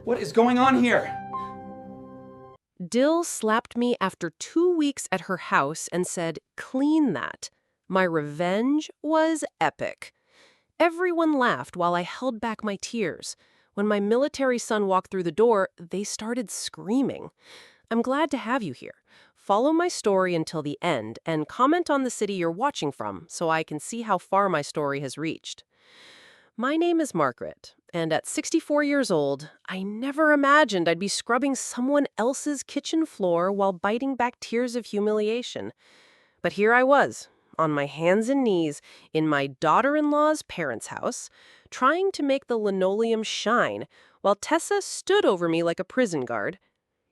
What is going on here? DIL slapped me after 2 weeks at her house and said, "Clean that." My revenge was epic. Everyone laughed while I held back my tears. When my military son walked through the door, they started screaming. I'm glad to have you here. Follow my story until the end and comment on the city you're watching from so I can see how far my story has reached. My name is Margaret, and at 64 years old, I never imagined I'd be scrubbing someone else's kitchen floor while biting back tears of humiliation. But here I was, on my hands and knees, in my daughter-in-law's parents' house, trying to make the linoleum shine, while Tessa stood over me like a prison guard.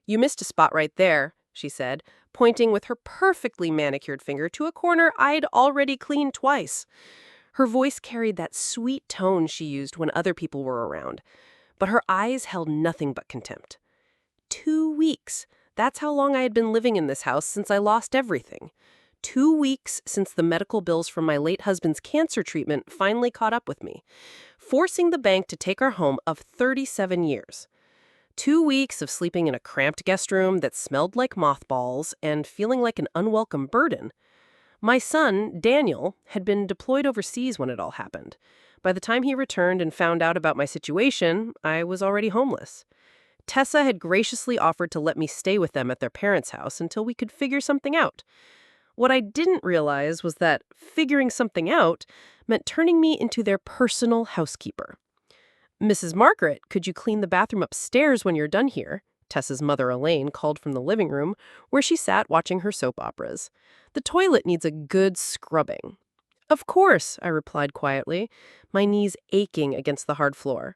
"You missed a spot right there," she said, pointing with her perfectly manicured finger to a corner I'd already cleaned twice. Her voice carried that sweet tone she used when other people were around, but her eyes held nothing but contempt. 2 weeks. That's how long I had been living in this house since I lost everything. 2 weeks since the medical bills from my late husband's cancer treatment finally caught up with me, forcing the bank to take our home of 37 years. 2 weeks of sleeping in a cramped guest room that smelled like mothballs and feeling like an unwelcome burden. My son, Daniel, had been deployed overseas when it all happened. By the time he returned and found out about my situation, I was already homeless. Tessa had graciously offered to let me stay with them at their parents' house until we could figure something out. What I didn't realize was that figuring something out meant turning me into their personal housekeeper. "Mrs. Margaret, could you clean the bathroom upstairs when you're done here?" Tessa's mother, Elaine, called from the living room, where she sat watching her soap operas. "The toilet needs a good scrubbing." "Of course," I replied quietly, my knees aching against the hard floor.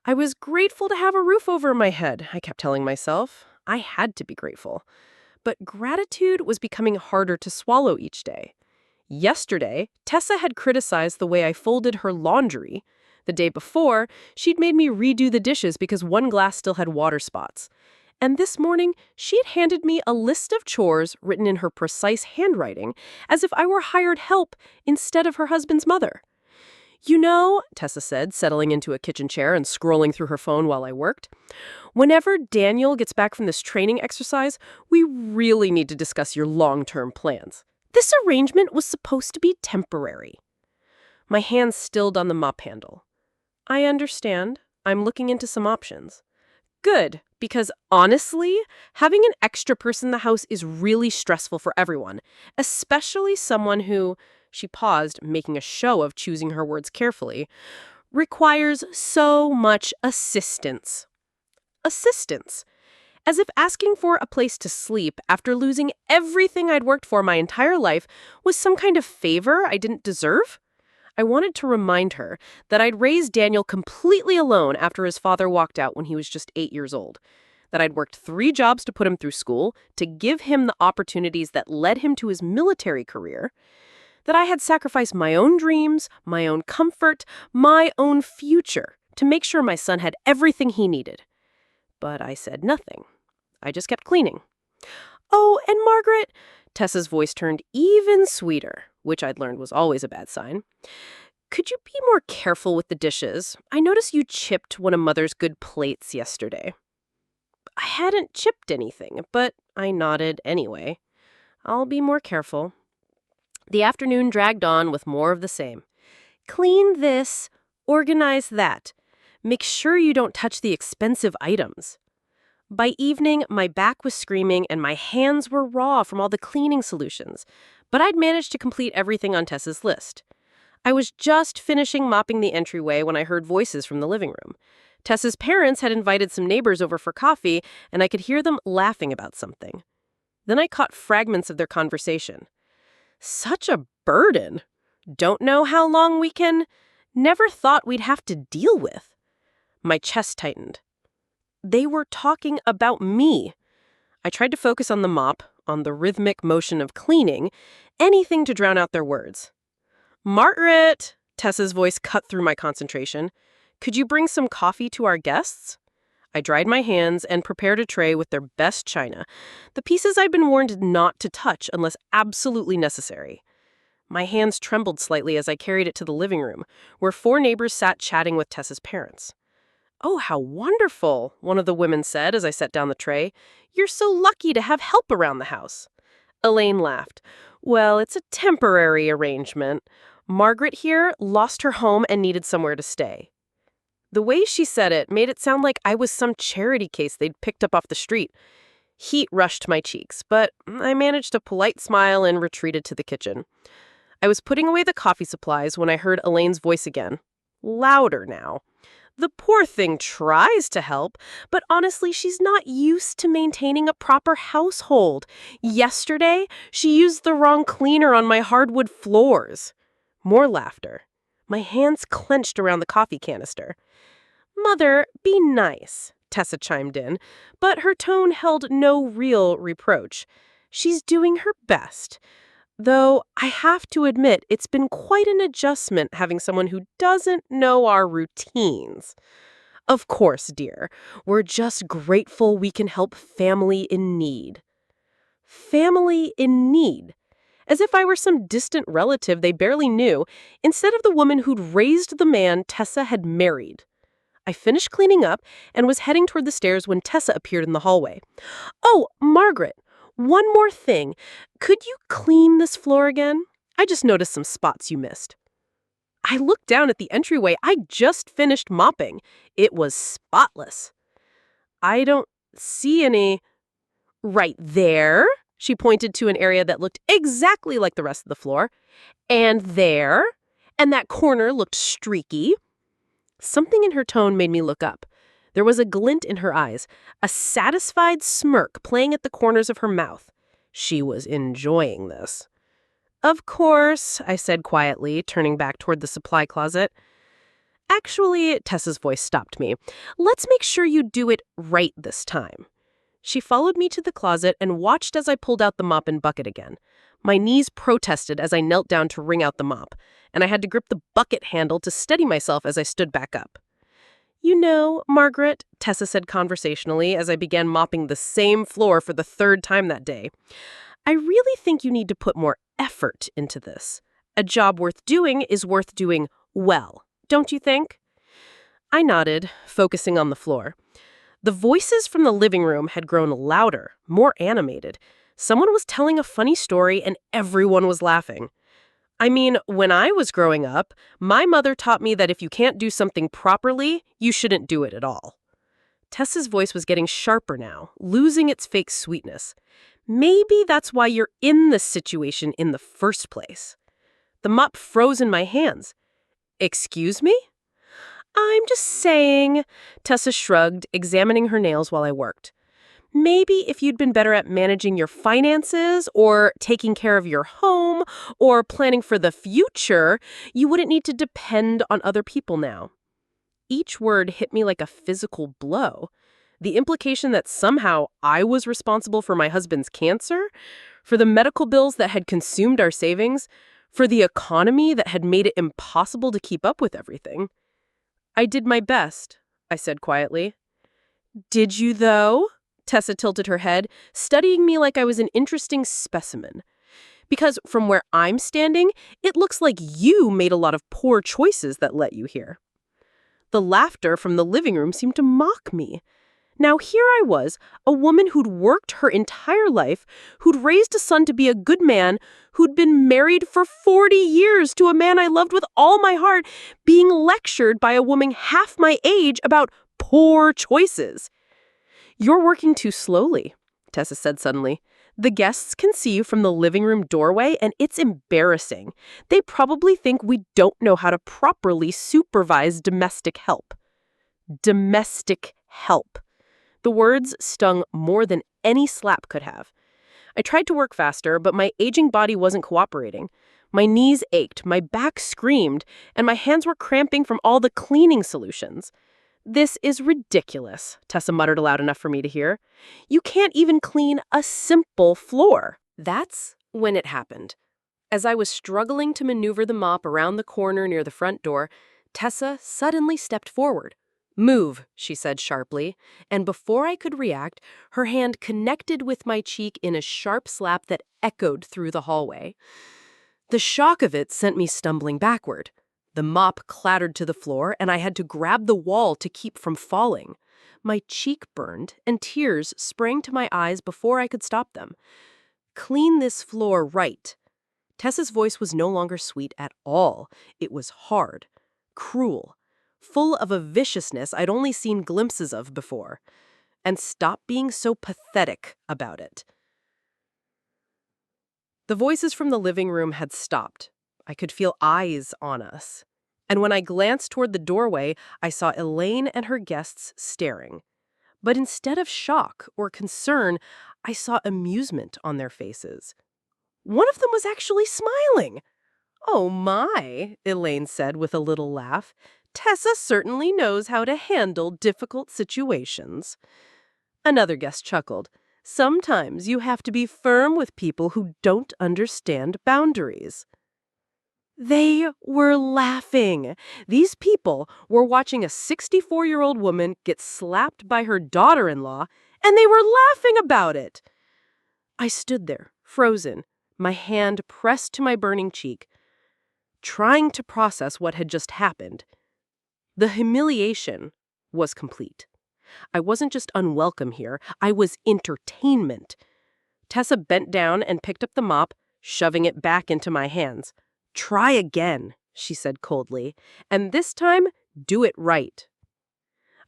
I was grateful to have a roof over my head, I kept telling myself. I had to be grateful. But gratitude was becoming harder to swallow each day. Yesterday, Tessa had criticized the way I folded her laundry. The day before, she'd made me redo the dishes because one glass still had water spots. And this morning, she'd handed me a list of chores written in her precise handwriting, as if I were hired help instead of her husband's mother. "You know," Tessa said, settling into a kitchen chair and scrolling through her phone while I worked, "whenever Daniel gets back from this training exercise, we really need to discuss your long-term plans. This arrangement was supposed to be temporary." My hands stilled on the mop handle. "I understand. I'm looking into some options." "Good, because honestly, having an extra person in the house is really stressful for everyone, especially someone who," she paused, making a show of choosing her words carefully, "requires so much assistance." Assistance. As if asking for a place to sleep after losing everything I'd worked for my entire life was some kind of favor I didn't deserve. I wanted to remind her that I'd raised Daniel completely alone after his father walked out when he was just 8 years old. That I'd worked 3 jobs to put him through school, to give him the opportunities that led him to his military career. That I had sacrificed my own dreams, my own comfort, my own future to make sure my son had everything he needed. But I said nothing. I just kept cleaning. "Oh, and Margaret," Tessa's voice turned even sweeter, which I'd learned was always a bad sign. "Could you be more careful with the dishes? I noticed you chipped one of Mother's good plates yesterday." I hadn't chipped anything, but I nodded anyway. "I'll be more careful." The afternoon dragged on with more of the same. "Clean this, organize that. Make sure you don't touch the expensive items." By evening, my back was screaming and my hands were raw from all the cleaning solutions, but I'd managed to complete everything on Tessa's list. I was just finishing mopping the entryway when I heard voices from the living room. Tessa's parents had invited some neighbors over for coffee, and I could hear them laughing about something. Then I caught fragments of their conversation. "Such a burden. Don't know how long we can. Never thought we'd have to deal with." My chest tightened. They were talking about me. I tried to focus on the mop, on the rhythmic motion of cleaning, anything to drown out their words. "Margaret," Tessa's voice cut through my concentration. "Could you bring some coffee to our guests?" I dried my hands and prepared a tray with their best china, the pieces I'd been warned not to touch unless absolutely necessary. My hands trembled slightly as I carried it to the living room, where 4 neighbors sat chatting with Tessa's parents. Oh, how wonderful, one of the women said as I set down the tray. You're so lucky to have help around the house. Elaine laughed. Well, it's a temporary arrangement. Margaret here lost her home and needed somewhere to stay. The way she said it made it sound like I was some charity case they'd picked up off the street. Heat rushed my cheeks, but I managed a polite smile and retreated to the kitchen. I was putting away the coffee supplies when I heard Elaine's voice again. Louder now. The poor thing tries to help, but honestly, she's not used to maintaining a proper household. Yesterday, she used the wrong cleaner on my hardwood floors. More laughter. My hands clenched around the coffee canister. Mother, be nice, Tessa chimed in, but her tone held no real reproach. She's doing her best. Though I have to admit, it's been quite an adjustment having someone who doesn't know our routines. Of course, dear, we're just grateful we can help family in need. Family in need. As if I were some distant relative they barely knew, instead of the woman who'd raised the man Tessa had married. I finished cleaning up and was heading toward the stairs when Tessa appeared in the hallway. Oh, Margaret, one more thing. Could you clean this floor again? I just noticed some spots you missed. I looked down at the entryway. I just finished mopping. It was spotless. I don't see any. Right there, she pointed to an area that looked exactly like the rest of the floor. And there. And that corner looked streaky. Something in her tone made me look up. There was a glint in her eyes, a satisfied smirk playing at the corners of her mouth. She was enjoying this. Of course, I said quietly, turning back toward the supply closet. Actually, Tessa's voice stopped me. Let's make sure you do it right this time. She followed me to the closet and watched as I pulled out the mop and bucket again. My knees protested as I knelt down to wring out the mop, and I had to grip the bucket handle to steady myself as I stood back up. You know, Margaret, Tessa said conversationally as I began mopping the same floor for the third time that day, I really think you need to put more effort into this. A job worth doing is worth doing well, don't you think? I nodded, focusing on the floor. The voices from the living room had grown louder, more animated. Someone was telling a funny story and everyone was laughing. I mean, when I was growing up, my mother taught me that if you can't do something properly, you shouldn't do it at all. Tessa's voice was getting sharper now, losing its fake sweetness. Maybe that's why you're in this situation in the first place. The mop froze in my hands. Excuse me? I'm just saying, Tessa shrugged, examining her nails while I worked. Maybe if you'd been better at managing your finances or taking care of your home or planning for the future, you wouldn't need to depend on other people now. Each word hit me like a physical blow. The implication that somehow I was responsible for my husband's cancer, for the medical bills that had consumed our savings, for the economy that had made it impossible to keep up with everything. I did my best, I said quietly. Did you, though? Tessa tilted her head, studying me like I was an interesting specimen. Because from where I'm standing, it looks like you made a lot of poor choices that led you here. The laughter from the living room seemed to mock me. Now here I was, a woman who'd worked her entire life, who'd raised a son to be a good man, who'd been married for 40 years to a man I loved with all my heart, being lectured by a woman half my age about poor choices. You're working too slowly, Tessa said suddenly. The guests can see you from the living room doorway, and it's embarrassing. They probably think we don't know how to properly supervise domestic help. Domestic help. The words stung more than any slap could have. I tried to work faster, but my aging body wasn't cooperating. My knees ached, my back screamed, and my hands were cramping from all the cleaning solutions. This is ridiculous, Tessa muttered loud enough for me to hear. You can't even clean a simple floor. That's when it happened. As I was struggling to maneuver the mop around the corner near the front door, Tessa suddenly stepped forward. Move, she said sharply, and before I could react, her hand connected with my cheek in a sharp slap that echoed through the hallway. The shock of it sent me stumbling backward. The mop clattered to the floor, and I had to grab the wall to keep from falling. My cheek burned, and tears sprang to my eyes before I could stop them. Clean this floor right. Tessa's voice was no longer sweet at all. It was hard, cruel, full of a viciousness I'd only seen glimpses of before. And stop being so pathetic about it. The voices from the living room had stopped. I could feel eyes on us. And when I glanced toward the doorway, I saw Elaine and her guests staring. But instead of shock or concern, I saw amusement on their faces. One of them was actually smiling. "Oh my," Elaine said with a little laugh. "Tessa certainly knows how to handle difficult situations." Another guest chuckled. "Sometimes you have to be firm with people who don't understand boundaries." They were laughing. These people were watching a 64-year-old woman get slapped by her daughter-in-law, and they were laughing about it. I stood there, frozen, my hand pressed to my burning cheek, trying to process what had just happened. The humiliation was complete. I wasn't just unwelcome here, I was entertainment. Tessa bent down and picked up the mop, shoving it back into my hands. "Try again," she said coldly, "and this time, do it right."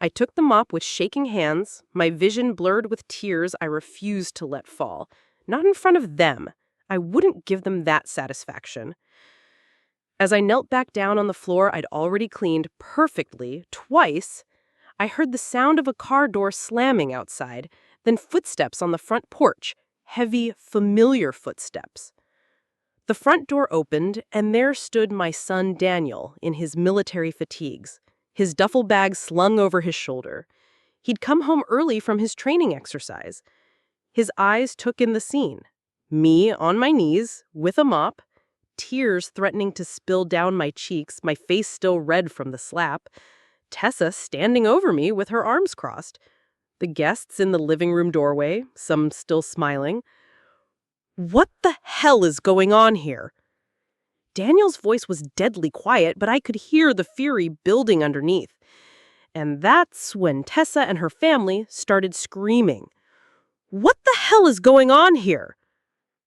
I took the mop with shaking hands, my vision blurred with tears I refused to let fall. Not in front of them. I wouldn't give them that satisfaction. As I knelt back down on the floor I'd already cleaned perfectly, twice, I heard the sound of a car door slamming outside, then footsteps on the front porch, heavy, familiar footsteps. The front door opened, and there stood my son Daniel in his military fatigues, his duffel bag slung over his shoulder. He'd come home early from his training exercise. His eyes took in the scene. Me on my knees, with a mop, tears threatening to spill down my cheeks, my face still red from the slap. Tessa standing over me with her arms crossed. The guests in the living room doorway, some still smiling. What the hell is going on here? Daniel's voice was deadly quiet, but I could hear the fury building underneath. And that's when Tessa and her family started screaming. What the hell is going on here?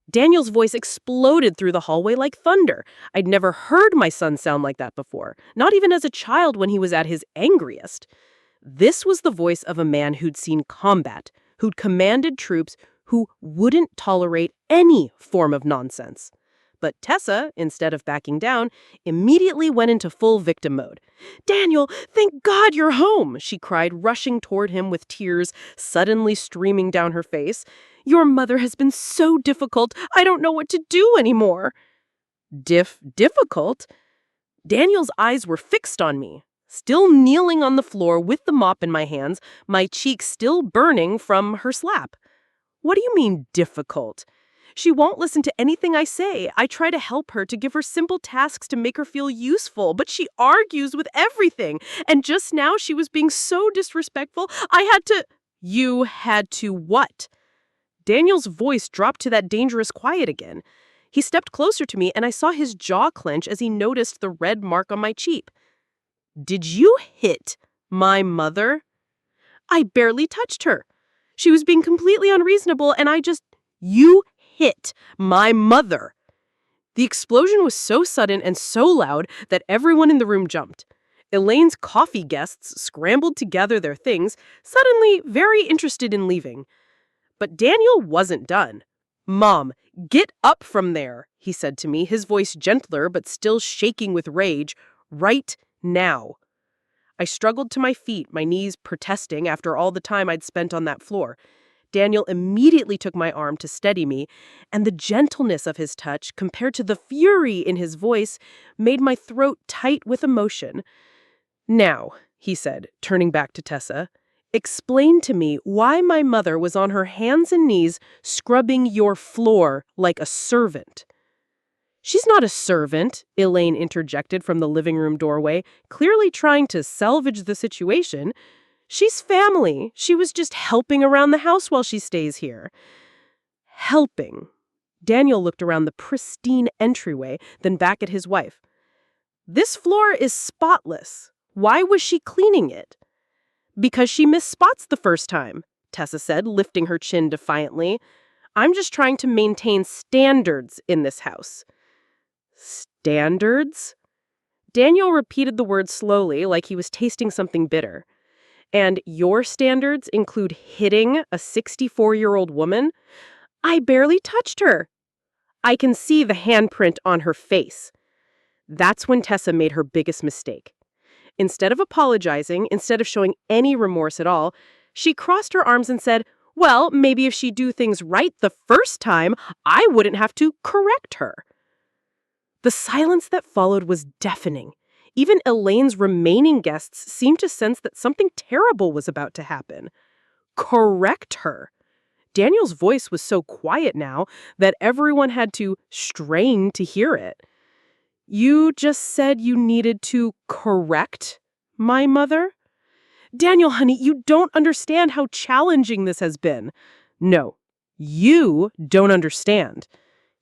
Daniel's voice exploded through the hallway like thunder. I'd never heard my son sound like that before, not even as a child when he was at his angriest. This was the voice of a man who'd seen combat, who'd commanded troops, who wouldn't tolerate any form of nonsense. But Tessa, instead of backing down, immediately went into full victim mode. "Daniel, thank God you're home," she cried, rushing toward him with tears suddenly streaming down her face. "Your mother has been so difficult, I don't know what to do anymore." Difficult? Daniel's eyes were fixed on me, still kneeling on the floor with the mop in my hands, my cheeks still burning from her slap. "What do you mean, difficult? She won't listen to anything I say. I try to help her, to give her simple tasks to make her feel useful, but she argues with everything. And just now she was being so disrespectful, I had to—" "You had to what?" Daniel's voice dropped to that dangerous quiet again. He stepped closer to me, and I saw his jaw clench as he noticed the red mark on my cheek. "Did you hit my mother?" "I barely touched her. She was being completely unreasonable, and You hit my mother." The explosion was so sudden and so loud that everyone in the room jumped. Elaine's coffee guests scrambled to gather their things, suddenly very interested in leaving. But Daniel wasn't done. "Mom, get up from there," he said to me, his voice gentler but still shaking with rage. "Right now." I struggled to my feet, my knees protesting after all the time I'd spent on that floor. Daniel immediately took my arm to steady me, and the gentleness of his touch, compared to the fury in his voice, made my throat tight with emotion. "Now," he said, turning back to Tessa, "explain to me why my mother was on her hands and knees scrubbing your floor like a servant." "She's not a servant," Elaine interjected from the living room doorway, clearly trying to salvage the situation. "She's family. She was just helping around the house while she stays here." Helping. Daniel looked around the pristine entryway, then back at his wife. This floor is spotless. Why was she cleaning it? Because she missed spots the first time, Tessa said, lifting her chin defiantly. I'm just trying to maintain standards in this house. Standards? Daniel repeated the word slowly, like he was tasting something bitter. And your standards include hitting a 64-year-old woman? I barely touched her. I can see the handprint on her face. That's when Tessa made her biggest mistake. Instead of apologizing, instead of showing any remorse at all, she crossed her arms and said, well, maybe if she'd do things right the first time, I wouldn't have to correct her. The silence that followed was deafening. Even Elaine's remaining guests seemed to sense that something terrible was about to happen. Correct her. Daniel's voice was so quiet now that everyone had to strain to hear it. You just said you needed to correct my mother? Daniel, honey, you don't understand how challenging this has been. No, you don't understand.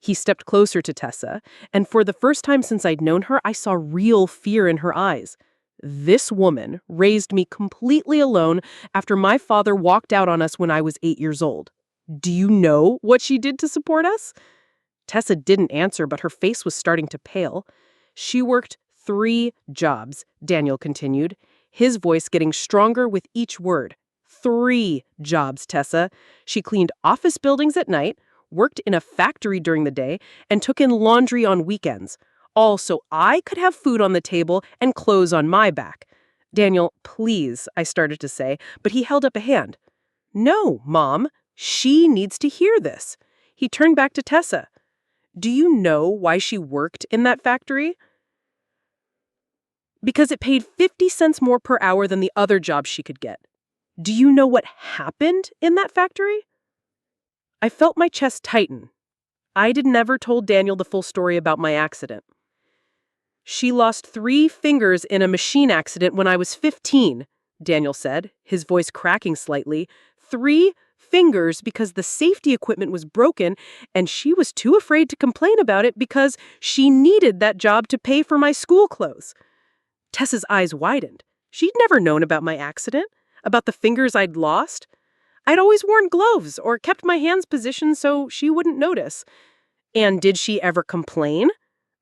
He stepped closer to Tessa, and for the first time since I'd known her, I saw real fear in her eyes. This woman raised me completely alone after my father walked out on us when I was 8 years old. Do you know what she did to support us? Tessa didn't answer, but her face was starting to pale. She worked 3 jobs, Daniel continued, his voice getting stronger with each word. 3 jobs, Tessa. She cleaned office buildings at night, worked in a factory during the day, and took in laundry on weekends. All so I could have food on the table and clothes on my back. Daniel, please, I started to say, but he held up a hand. No, Mom, she needs to hear this. He turned back to Tessa. Do you know why she worked in that factory? Because it paid 50 cents more per hour than the other jobs she could get. Do you know what happened in that factory? I felt my chest tighten. I'd never told Daniel the full story about my accident. She lost 3 fingers in a machine accident when I was 15, Daniel said, his voice cracking slightly. 3 fingers because the safety equipment was broken, and she was too afraid to complain about it because she needed that job to pay for my school clothes. Tessa's eyes widened. She'd never known about my accident, about the fingers I'd lost. I'd always worn gloves or kept my hands positioned so she wouldn't notice. And did she ever complain?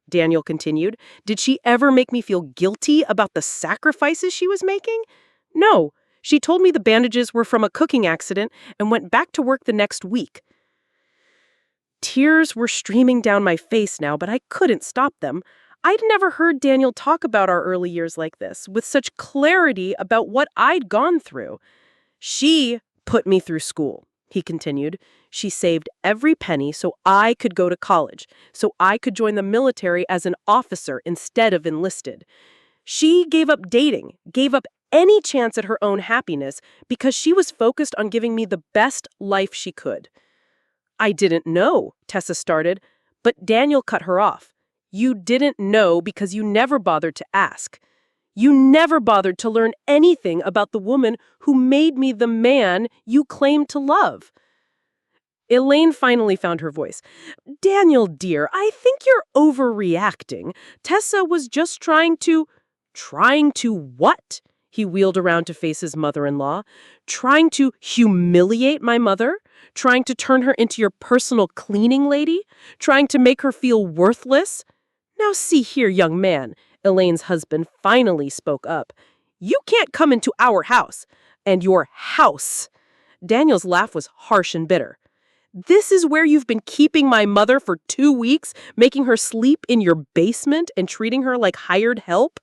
Daniel continued. Did she ever make me feel guilty about the sacrifices she was making? No. She told me the bandages were from a cooking accident and went back to work the next week. Tears were streaming down my face now, but I couldn't stop them. I'd never heard Daniel talk about our early years like this, with such clarity about what I'd gone through. She put me through school, he continued. She saved every penny so I could go to college, so I could join the military as an officer instead of enlisted. She gave up dating, gave up any chance at her own happiness because she was focused on giving me the best life she could. I didn't know, Tessa started, but Daniel cut her off. You didn't know because you never bothered to ask. You never bothered to learn anything about the woman who made me the man you claimed to love. Elaine finally found her voice. Daniel, dear, I think you're overreacting. Tessa was just trying to... Trying to what? He wheeled around to face his mother-in-law. Trying to humiliate my mother? Trying to turn her into your personal cleaning lady? Trying to make her feel worthless? Now see here, young man, Elaine's husband finally spoke up. You can't come into our house. And your house. Daniel's laugh was harsh and bitter. This is where you've been keeping my mother for 2 weeks, making her sleep in your basement and treating her like hired help?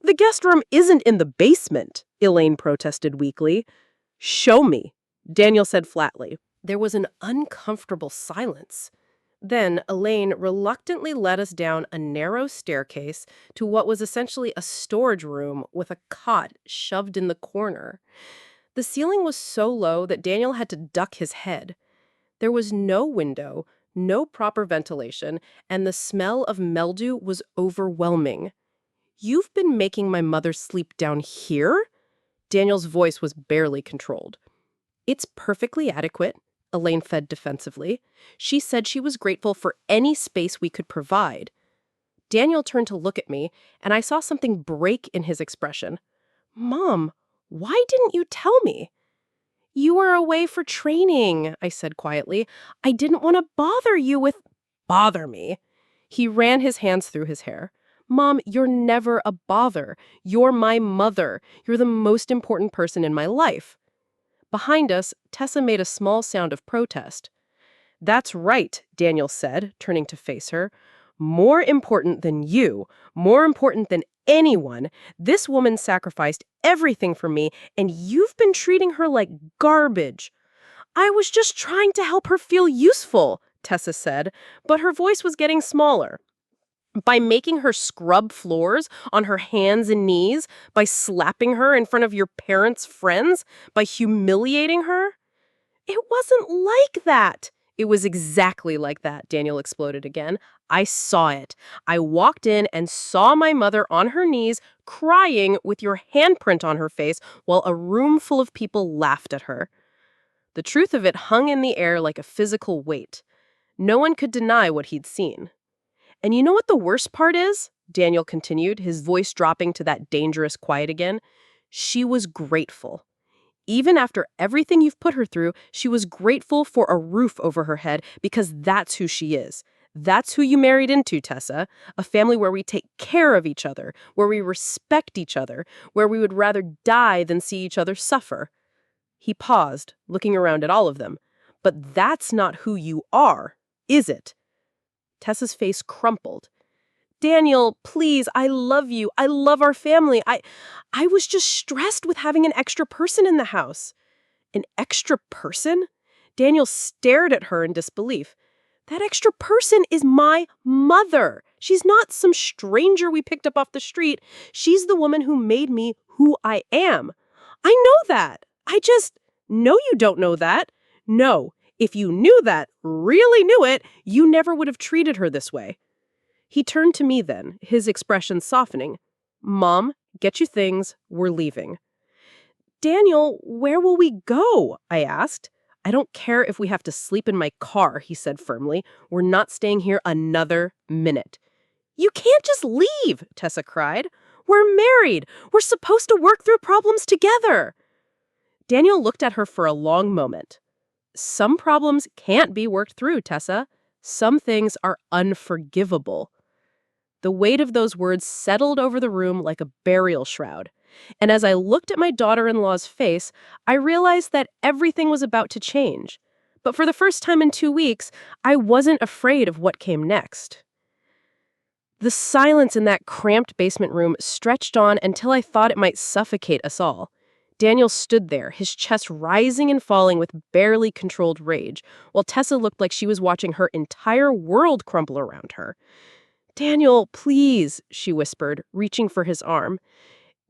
The guest room isn't in the basement, Elaine protested weakly. Show me, Daniel said flatly. There was an uncomfortable silence. Then Elaine reluctantly led us down a narrow staircase to what was essentially a storage room with a cot shoved in the corner. The ceiling was so low that Daniel had to duck his head. There was no window, no proper ventilation, and the smell of mildew was overwhelming. You've been making my mother sleep down here? Daniel's voice was barely controlled. It's perfectly adequate, Elaine said defensively. She said she was grateful for any space we could provide. Daniel turned to look at me, and I saw something break in his expression. Mom, why didn't you tell me? You were away for training, I said quietly. I didn't want to bother you with... Bother me? He ran his hands through his hair. Mom, you're never a bother. You're my mother. You're the most important person in my life. Behind us, Tessa made a small sound of protest. That's right, Daniel said, turning to face her. More important than you, more important than anyone, this woman sacrificed everything for me, and you've been treating her like garbage. I was just trying to help her feel useful, Tessa said, but her voice was getting smaller. By making her scrub floors on her hands and knees, by slapping her in front of your parents' friends, by humiliating her? It wasn't like that. It was exactly like that, Daniel exploded again. I saw it. I walked in and saw my mother on her knees, crying with your handprint on her face, while a room full of people laughed at her. The truth of it hung in the air like a physical weight. No one could deny what he'd seen. And you know what the worst part is? Daniel continued, his voice dropping to that dangerous quiet again. She was grateful. Even after everything you've put her through, she was grateful for a roof over her head because that's who she is. That's who you married into, Tessa. A family where we take care of each other, where we respect each other, where we would rather die than see each other suffer. He paused, looking around at all of them. But that's not who you are, is it? Tessa's face crumpled. Daniel, please, I love you. I love our family. I was just stressed with having an extra person in the house. An extra person? Daniel stared at her in disbelief. That extra person is my mother. She's not some stranger we picked up off the street. She's the woman who made me who I am. I know that. No, you don't know that. No, if you knew that, really knew it, you never would have treated her this way. He turned to me then, his expression softening. Mom, get you things, we're leaving. Daniel, where will we go? I asked. I don't care if we have to sleep in my car, he said firmly. We're not staying here another minute. You can't just leave, Tessa cried. We're married. We're supposed to work through problems together. Daniel looked at her for a long moment. Some problems can't be worked through, Tessa. Some things are unforgivable. The weight of those words settled over the room like a burial shroud. And as I looked at my daughter-in-law's face, I realized that everything was about to change. But for the first time in 2 weeks, I wasn't afraid of what came next. The silence in that cramped basement room stretched on until I thought it might suffocate us all. Daniel stood there, his chest rising and falling with barely controlled rage, while Tessa looked like she was watching her entire world crumble around her. Daniel, please, she whispered, reaching for his arm.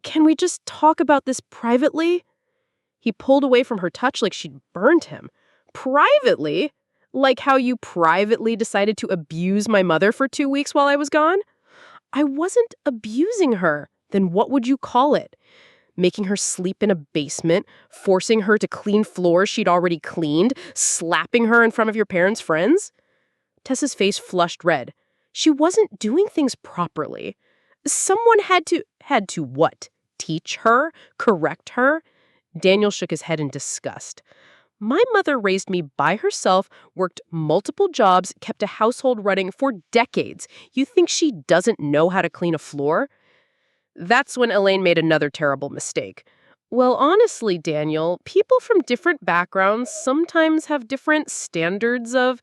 Can we just talk about this privately? He pulled away from her touch like she'd burned him. Privately? Like how you privately decided to abuse my mother for 2 weeks while I was gone? I wasn't abusing her. Then what would you call it? Making her sleep in a basement, forcing her to clean floors she'd already cleaned, slapping her in front of your parents' friends? Tessa's face flushed red. She wasn't doing things properly. Someone had to what? Teach her? Correct her? Daniel shook his head in disgust. My mother raised me by herself, worked multiple jobs, kept a household running for decades. You think she doesn't know how to clean a floor? That's when Elaine made another terrible mistake. Well, honestly, Daniel, people from different backgrounds sometimes have different standards of...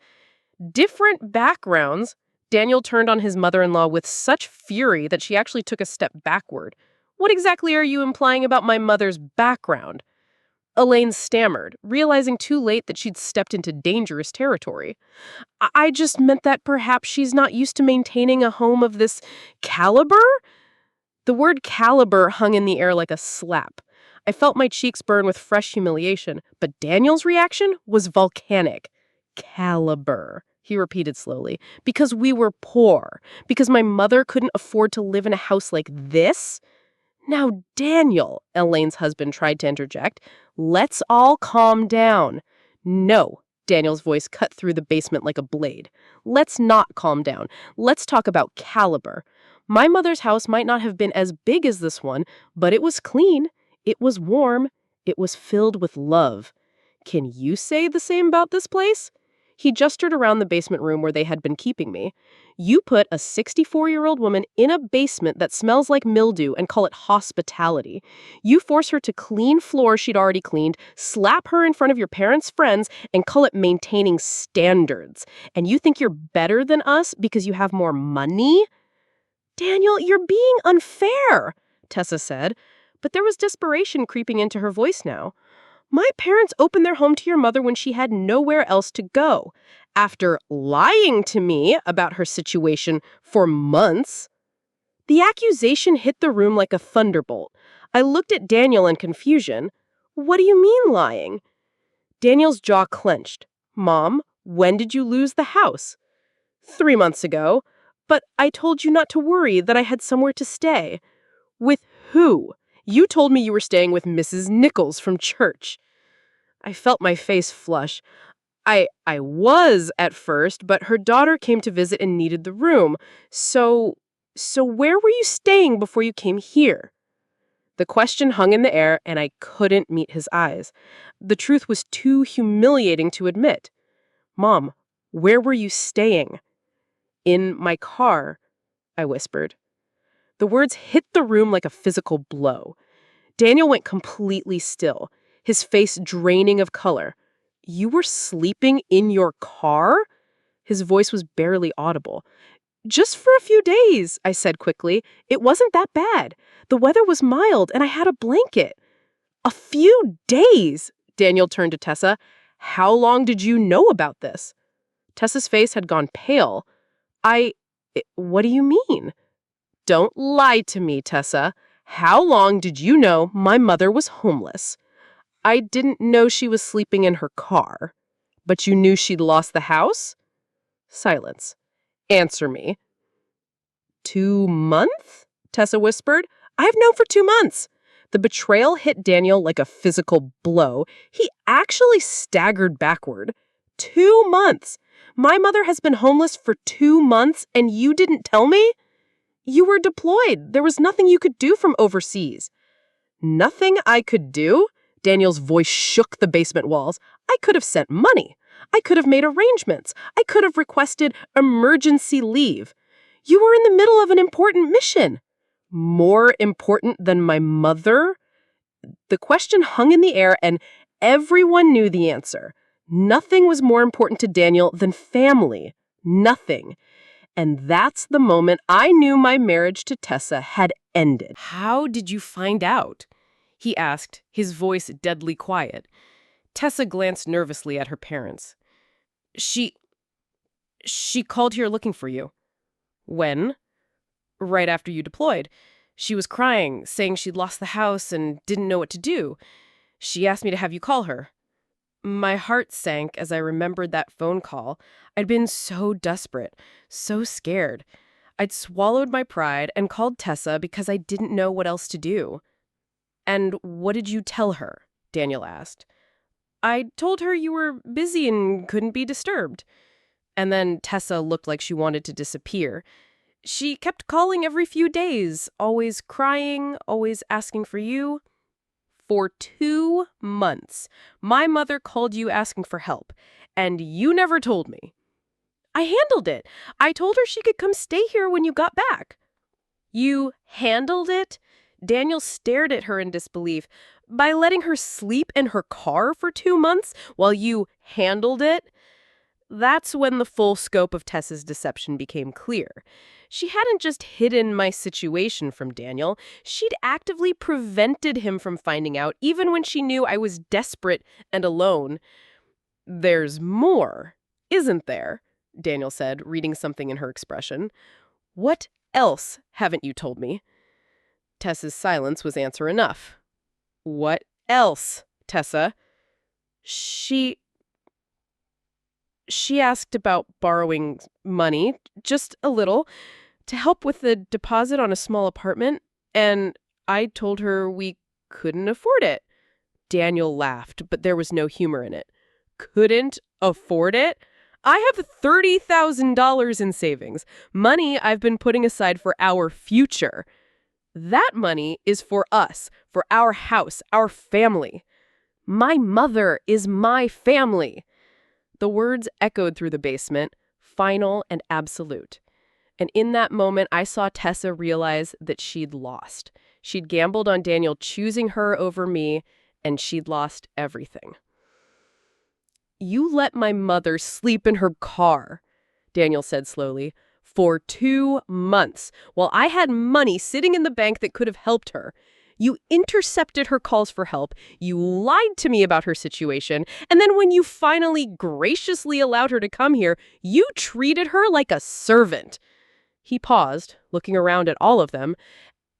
Different backgrounds? Daniel turned on his mother-in-law with such fury that she actually took a step backward. What exactly are you implying about my mother's background? Elaine stammered, realizing too late that she'd stepped into dangerous territory. I just meant that perhaps she's not used to maintaining a home of this caliber? The word caliber hung in the air like a slap. I felt my cheeks burn with fresh humiliation, but Daniel's reaction was volcanic. Caliber, he repeated slowly, because we were poor, because my mother couldn't afford to live in a house like this? Now, Daniel, Elaine's husband tried to interject, let's all calm down. No, Daniel's voice cut through the basement like a blade. Let's not calm down. Let's talk about caliber. My mother's house might not have been as big as this one, but it was clean. It was warm. It was filled with love. Can you say the same about this place? He gestured around the basement room where they had been keeping me. You put a 64-year-old woman in a basement that smells like mildew and call it hospitality. You force her to clean floors she'd already cleaned, slap her in front of your parents' friends, and call it maintaining standards. And you think you're better than us because you have more money? Daniel, you're being unfair, Tessa said. But there was desperation creeping into her voice now. My parents opened their home to your mother when she had nowhere else to go. After lying to me about her situation for months, the accusation hit the room like a thunderbolt. I looked at Daniel in confusion. What do you mean lying? Daniel's jaw clenched. Mom, when did you lose the house? 3 months ago. But I told you not to worry, that I had somewhere to stay. With who? You told me you were staying with Mrs. Nichols from church. I felt my face flush. I was at first, but her daughter came to visit and needed the room. So where were you staying before you came here? The question hung in the air, and I couldn't meet his eyes. The truth was too humiliating to admit. Mom, where were you staying? In my car, I whispered. The words hit the room like a physical blow. Daniel went completely still, his face draining of color. You were sleeping in your car? His voice was barely audible. Just for a few days, I said quickly. It wasn't that bad. The weather was mild and I had a blanket. A few days, Daniel turned to Tessa. How long did you know about this? Tessa's face had gone pale. What do you mean? Don't lie to me, Tessa. How long did you know my mother was homeless? I didn't know she was sleeping in her car. But you knew she'd lost the house? Silence. Answer me. 2 months? Tessa whispered. I've known for 2 months. The betrayal hit Daniel like a physical blow. He actually staggered backward. 2 months. My mother has been homeless for 2 months and you didn't tell me? You were deployed. There was nothing you could do from overseas. Nothing I could do? Daniel's voice shook the basement walls. I could have sent money. I could have made arrangements. I could have requested emergency leave. You were in the middle of an important mission. More important than my mother? The question hung in the air and everyone knew the answer. Nothing was more important to Daniel than family. Nothing. And that's the moment I knew my marriage to Tessa had ended. How did you find out? He asked, his voice deadly quiet. Tessa glanced nervously at her parents. She called here looking for you. When? Right after you deployed. She was crying, saying she'd lost the house and didn't know what to do. She asked me to have you call her. My heart sank as I remembered that phone call. I'd been so desperate, so scared. I'd swallowed my pride and called Tessa because I didn't know what else to do. And what did you tell her? Daniel asked. I told her you were busy and couldn't be disturbed. And then Tessa looked like she wanted to disappear. She kept calling every few days, always crying, always asking for you. For 2 months, my mother called you asking for help, and you never told me. I handled it. I told her she could come stay here when you got back. You handled it? Daniel stared at her in disbelief. By letting her sleep in her car for 2 months while you handled it? That's when the full scope of Tessa's deception became clear. She hadn't just hidden my situation from Daniel. She'd actively prevented him from finding out, even when she knew I was desperate and alone. There's more, isn't there? Daniel said, reading something in her expression. What else haven't you told me? Tessa's silence was answer enough. What else, Tessa? She asked about borrowing money, just a little, to help with the deposit on a small apartment, and I told her we couldn't afford it. Daniel laughed, but there was no humor in it. couldn't afford it? I have $30,000 in savings, money I've been putting aside for our future. That money is for us, for our house, our family. My mother is my family. The words echoed through the basement, final and absolute. And in that moment, I saw Tessa realize that she'd lost. She'd gambled on Daniel choosing her over me, and she'd lost everything. "You let my mother sleep in her car," Daniel said slowly, "for 2 months, while I had money sitting in the bank that could have helped her. You intercepted her calls for help, you lied to me about her situation, and then when you finally graciously allowed her to come here, you treated her like a servant." He paused, looking around at all of them,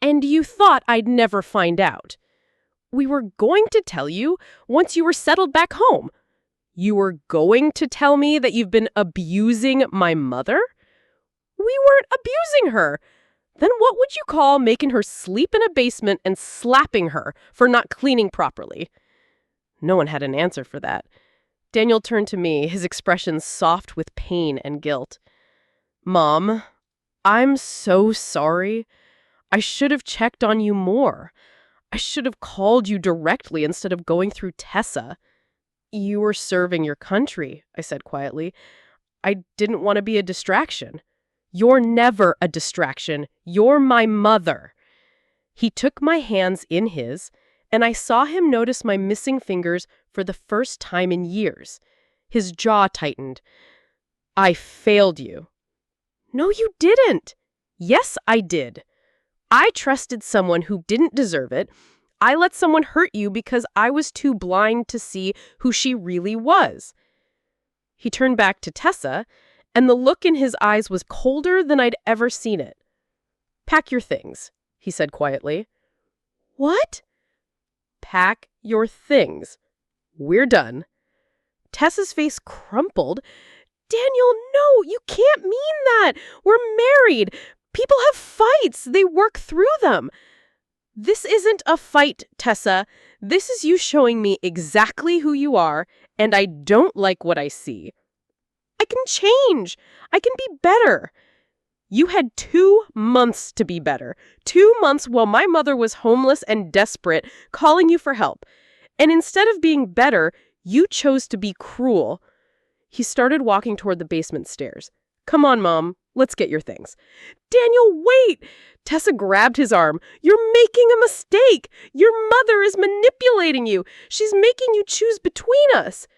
"And you thought I'd never find out. We were going to tell you once you were settled back home. You were going to tell me that you've been abusing my mother? We weren't abusing her. Then what would you call making her sleep in a basement and slapping her for not cleaning properly?" No one had an answer for that. Daniel turned to me, his expression soft with pain and guilt. "Mom, I'm so sorry. I should have checked on you more. I should have called you directly instead of going through Tessa." "You were serving your country," I said quietly. "I didn't want to be a distraction." "You're never a distraction. You're my mother." He took my hands in his, and I saw him notice my missing fingers for the first time in years. His jaw tightened. "I failed you." "No, you didn't." "Yes, I did. I trusted someone who didn't deserve it. I let someone hurt you because I was too blind to see who she really was." He turned back to Tessa, and the look in his eyes was colder than I'd ever seen it. "Pack your things," he said quietly. "What?" "Pack your things. We're done." Tessa's face crumpled. "Daniel, no, you can't mean that. We're married. People have fights. They work through them." "This isn't a fight, Tessa. This is you showing me exactly who you are, and I don't like what I see. I can change. I can be better." "You had 2 months to be better. 2 months while my mother was homeless and desperate, calling you for help. And instead of being better, you chose to be cruel." He started walking toward the basement stairs. "Come on, Mom. Let's get your things." "Daniel, wait!" Tessa grabbed his arm. "You're making a mistake. Your mother is manipulating you. She's making you choose between us."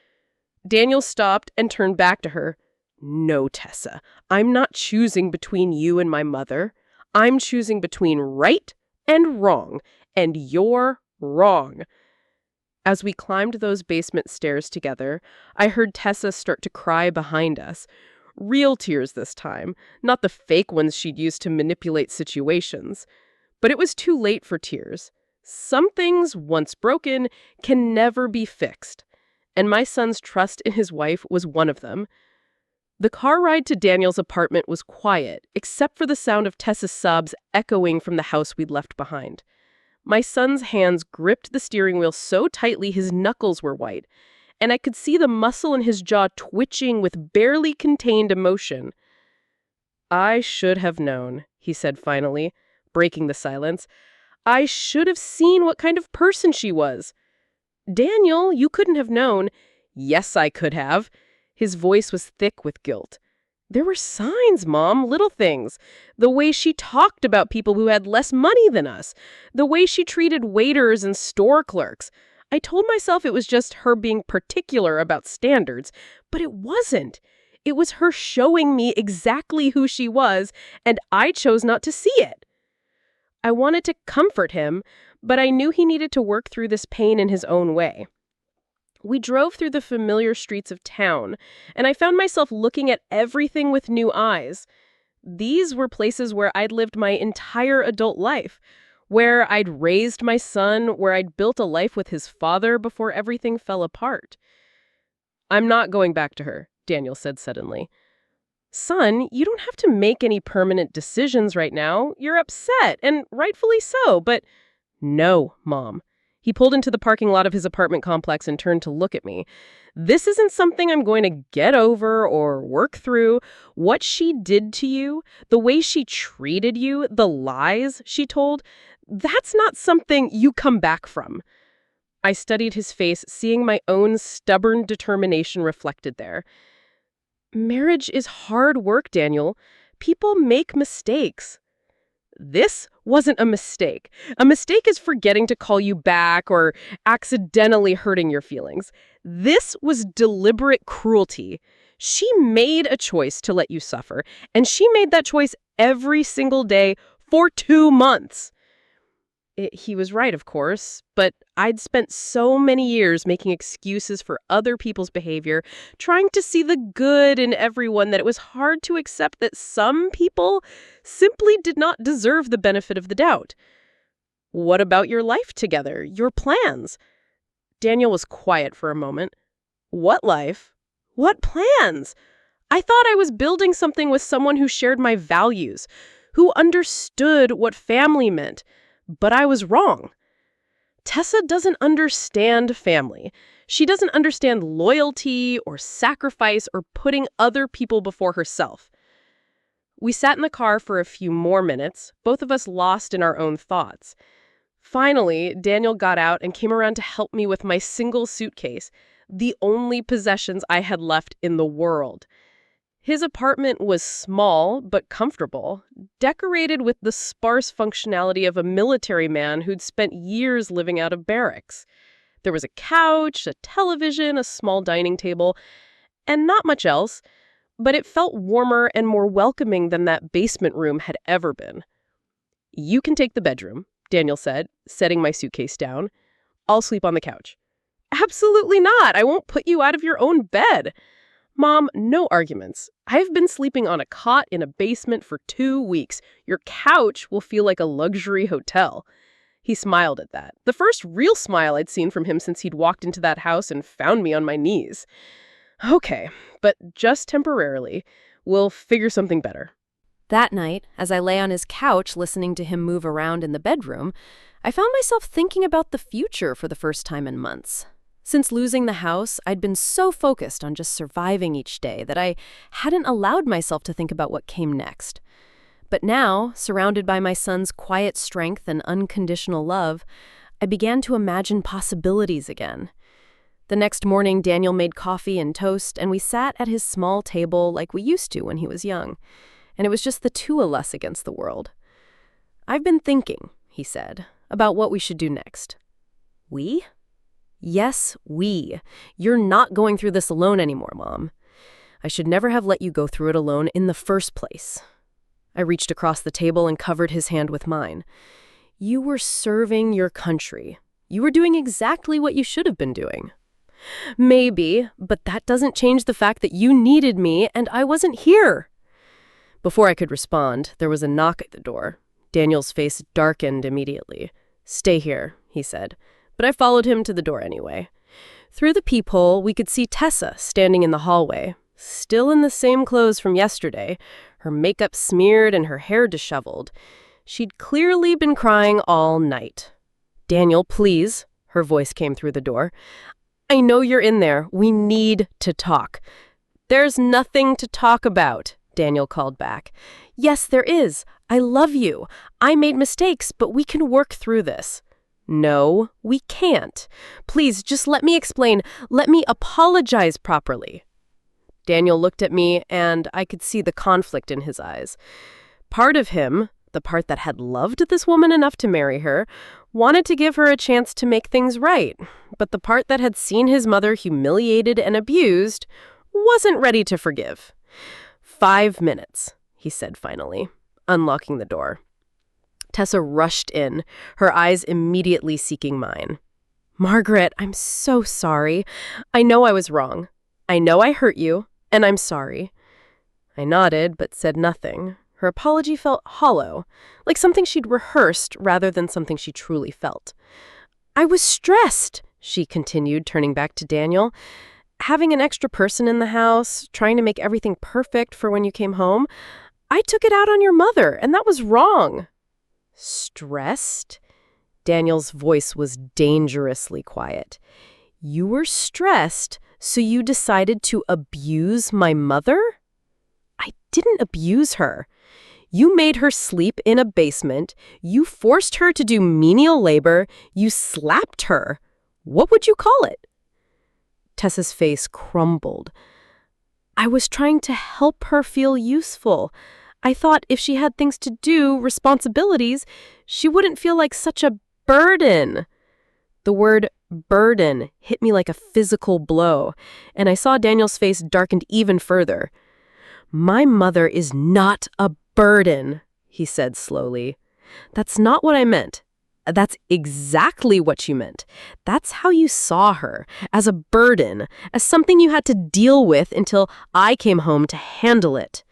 Daniel stopped and turned back to her. "No, Tessa, I'm not choosing between you and my mother. I'm choosing between right and wrong, and you're wrong." As we climbed those basement stairs together, I heard Tessa start to cry behind us. Real tears this time, not the fake ones she'd used to manipulate situations. But it was too late for tears. Some things, once broken, can never be fixed. And my son's trust in his wife was one of them. The car ride to Daniel's apartment was quiet, except for the sound of Tessa's sobs echoing from the house we'd left behind. My son's hands gripped the steering wheel so tightly his knuckles were white, and I could see the muscle in his jaw twitching with barely contained emotion. "I should have known," he said finally, breaking the silence. "I should have seen what kind of person she was." "Daniel, you couldn't have known." "Yes, I could have." His voice was thick with guilt. "There were signs, Mom, little things. The way she talked about people who had less money than us. The way she treated waiters and store clerks. I told myself it was just her being particular about standards, but it wasn't. It was her showing me exactly who she was, and I chose not to see it." I wanted to comfort him, but I knew he needed to work through this pain in his own way. We drove through the familiar streets of town, and I found myself looking at everything with new eyes. These were places where I'd lived my entire adult life, where I'd raised my son, where I'd built a life with his father before everything fell apart. "I'm not going back to her," Daniel said suddenly. "Son, you don't have to make any permanent decisions right now. You're upset, and rightfully so, but..." "No, Mom. He pulled into the parking lot of his apartment complex and turned to look at me. This isn't something I'm going to get over or work through. What she did to you, the way she treated you, the lies she told, that's not something you come back from. I studied his face, seeing my own stubborn determination reflected there. Marriage is hard work, Daniel. People make mistakes. This wasn't a mistake. A mistake is forgetting to call you back or accidentally hurting your feelings. This was deliberate cruelty. She made a choice to let you suffer, and she made that choice every single day for 2 months. He was right, of course, but I'd spent so many years making excuses for other people's behavior, trying to see the good in everyone, that it was hard to accept that some people simply did not deserve the benefit of the doubt. What about your life together, your plans? Daniel was quiet for a moment. What life? What plans? I thought I was building something with someone who shared my values, who understood what family meant. But I was wrong. Tessa doesn't understand family. She doesn't understand loyalty or sacrifice or putting other people before herself. We sat in the car for a few more minutes, both of us lost in our own thoughts. Finally, Daniel got out and came around to help me with my single suitcase, the only possessions I had left in the world. His apartment was small but comfortable, decorated with the sparse functionality of a military man who'd spent years living out of barracks. There was a couch, a television, a small dining table, and not much else, but it felt warmer and more welcoming than that basement room had ever been. "You can take the bedroom," Daniel said, setting my suitcase down. "I'll sleep on the couch." "Absolutely not! I won't put you out of your own bed." "Mom, no arguments. I've been sleeping on a cot in a basement for 2 weeks. Your couch will feel like a luxury hotel." He smiled at that, the first real smile I'd seen from him since he'd walked into that house and found me on my knees. "Okay, but just temporarily. We'll figure something better." That night, as I lay on his couch listening to him move around in the bedroom, I found myself thinking about the future for the first time in months. Since losing the house, I'd been so focused on just surviving each day that I hadn't allowed myself to think about what came next. But now, surrounded by my son's quiet strength and unconditional love, I began to imagine possibilities again. The next morning, Daniel made coffee and toast, and we sat at his small table like we used to when he was young. And it was just the two of us against the world. "I've been thinking," he said, "about what we should do next." "We?" "Yes, we. You're not going through this alone anymore, Mom. I should never have let you go through it alone in the first place." I reached across the table and covered his hand with mine. "You were serving your country. You were doing exactly what you should have been doing." "Maybe, but that doesn't change the fact that you needed me and I wasn't here." Before I could respond, there was a knock at the door. Daniel's face darkened immediately. "Stay here," he said. But I followed him to the door anyway. Through the peephole, we could see Tessa standing in the hallway, still in the same clothes from yesterday, her makeup smeared and her hair disheveled. She'd clearly been crying all night. "Daniel, please," her voice came through the door. "I know you're in there. We need to talk." "There's nothing to talk about," Daniel called back. "Yes, there is. I love you. I made mistakes, but we can work through this." "No, we can't. Please, just let me explain. Let me apologize properly." Daniel looked at me, and I could see the conflict in his eyes. Part of him, the part that had loved this woman enough to marry her, wanted to give her a chance to make things right. But the part that had seen his mother humiliated and abused wasn't ready to forgive. "5 minutes," he said finally, unlocking the door. Tessa rushed in, her eyes immediately seeking mine. "Margaret, I'm so sorry. I know I was wrong. I know I hurt you, and I'm sorry." I nodded, but said nothing. Her apology felt hollow, like something she'd rehearsed rather than something she truly felt. "I was stressed," she continued, turning back to Daniel. "Having an extra person in the house, trying to make everything perfect for when you came home, I took it out on your mother, and that was wrong." "Stressed?" Daniel's voice was dangerously quiet. You were stressed, so you decided to abuse my mother? I didn't abuse her. You made her sleep in a basement. You forced her to do menial labor. You slapped her. What would you call it? Tessa's face crumbled. I was trying to help her feel useful. I thought if she had things to do, responsibilities, she wouldn't feel like such a burden. The word burden hit me like a physical blow, and I saw Daniel's face darkened even further. My mother is not a burden, he said slowly. That's not what I meant. That's exactly what you meant. That's how you saw her, as a burden, as something you had to deal with until I came home to handle it.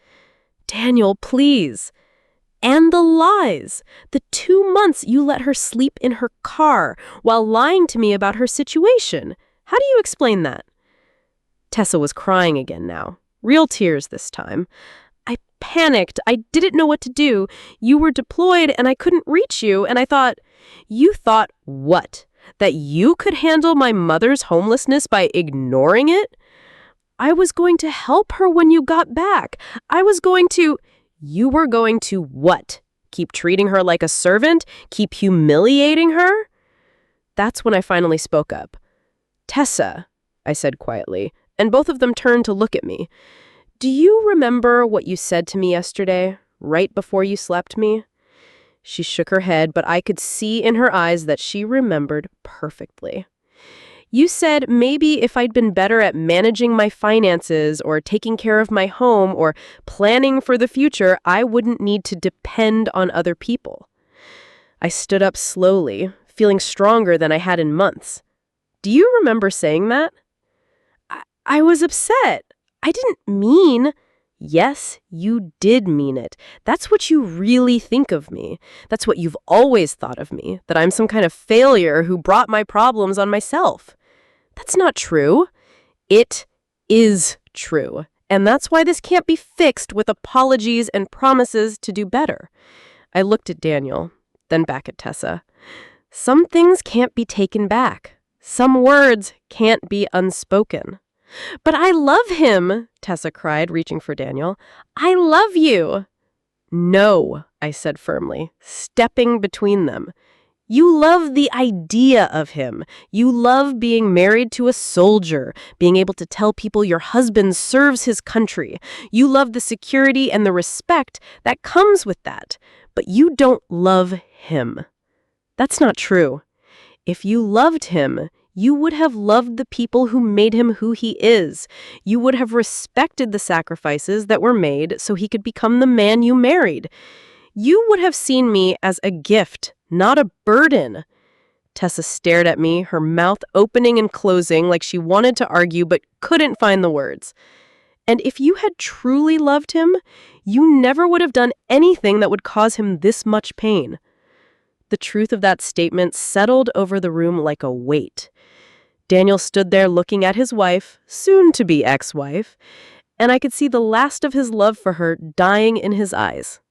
Daniel, please. And the lies. The 2 months you let her sleep in her car while lying to me about her situation. How do you explain that? Tessa was crying again now. Real tears this time. I panicked. I didn't know what to do. You were deployed and I couldn't reach you, and I thought... You thought what? That you could handle my mother's homelessness by ignoring it? I was going to help her when you got back. I was going to... You were going to what? Keep treating her like a servant? Keep humiliating her? That's when I finally spoke up. Tessa, I said quietly, and both of them turned to look at me. Do you remember what you said to me yesterday, right before you slept me? She shook her head, but I could see in her eyes that she remembered perfectly. You said maybe if I'd been better at managing my finances or taking care of my home or planning for the future, I wouldn't need to depend on other people. I stood up slowly, feeling stronger than I had in months. Do you remember saying that? I was upset. I didn't mean... Yes, you did mean it. That's what you really think of me. That's what you've always thought of me, that I'm some kind of failure who brought my problems on myself. That's not true. It is true. And that's why this can't be fixed with apologies and promises to do better. I looked at Daniel, then back at Tessa. Some things can't be taken back. Some words can't be unspoken. But I love him, Tessa cried, reaching for Daniel. I love you. No, I said firmly, stepping between them. You love the idea of him. You love being married to a soldier, being able to tell people your husband serves his country. You love the security and the respect that comes with that. But you don't love him. That's not true. If you loved him, you would have loved the people who made him who he is. You would have respected the sacrifices that were made so he could become the man you married. You would have seen me as a gift, not a burden. Tessa stared at me, her mouth opening and closing like she wanted to argue but couldn't find the words. And if you had truly loved him, you never would have done anything that would cause him this much pain. The truth of that statement settled over the room like a weight. Daniel stood there looking at his wife, soon-to-be ex-wife, and I could see the last of his love for her dying in his eyes.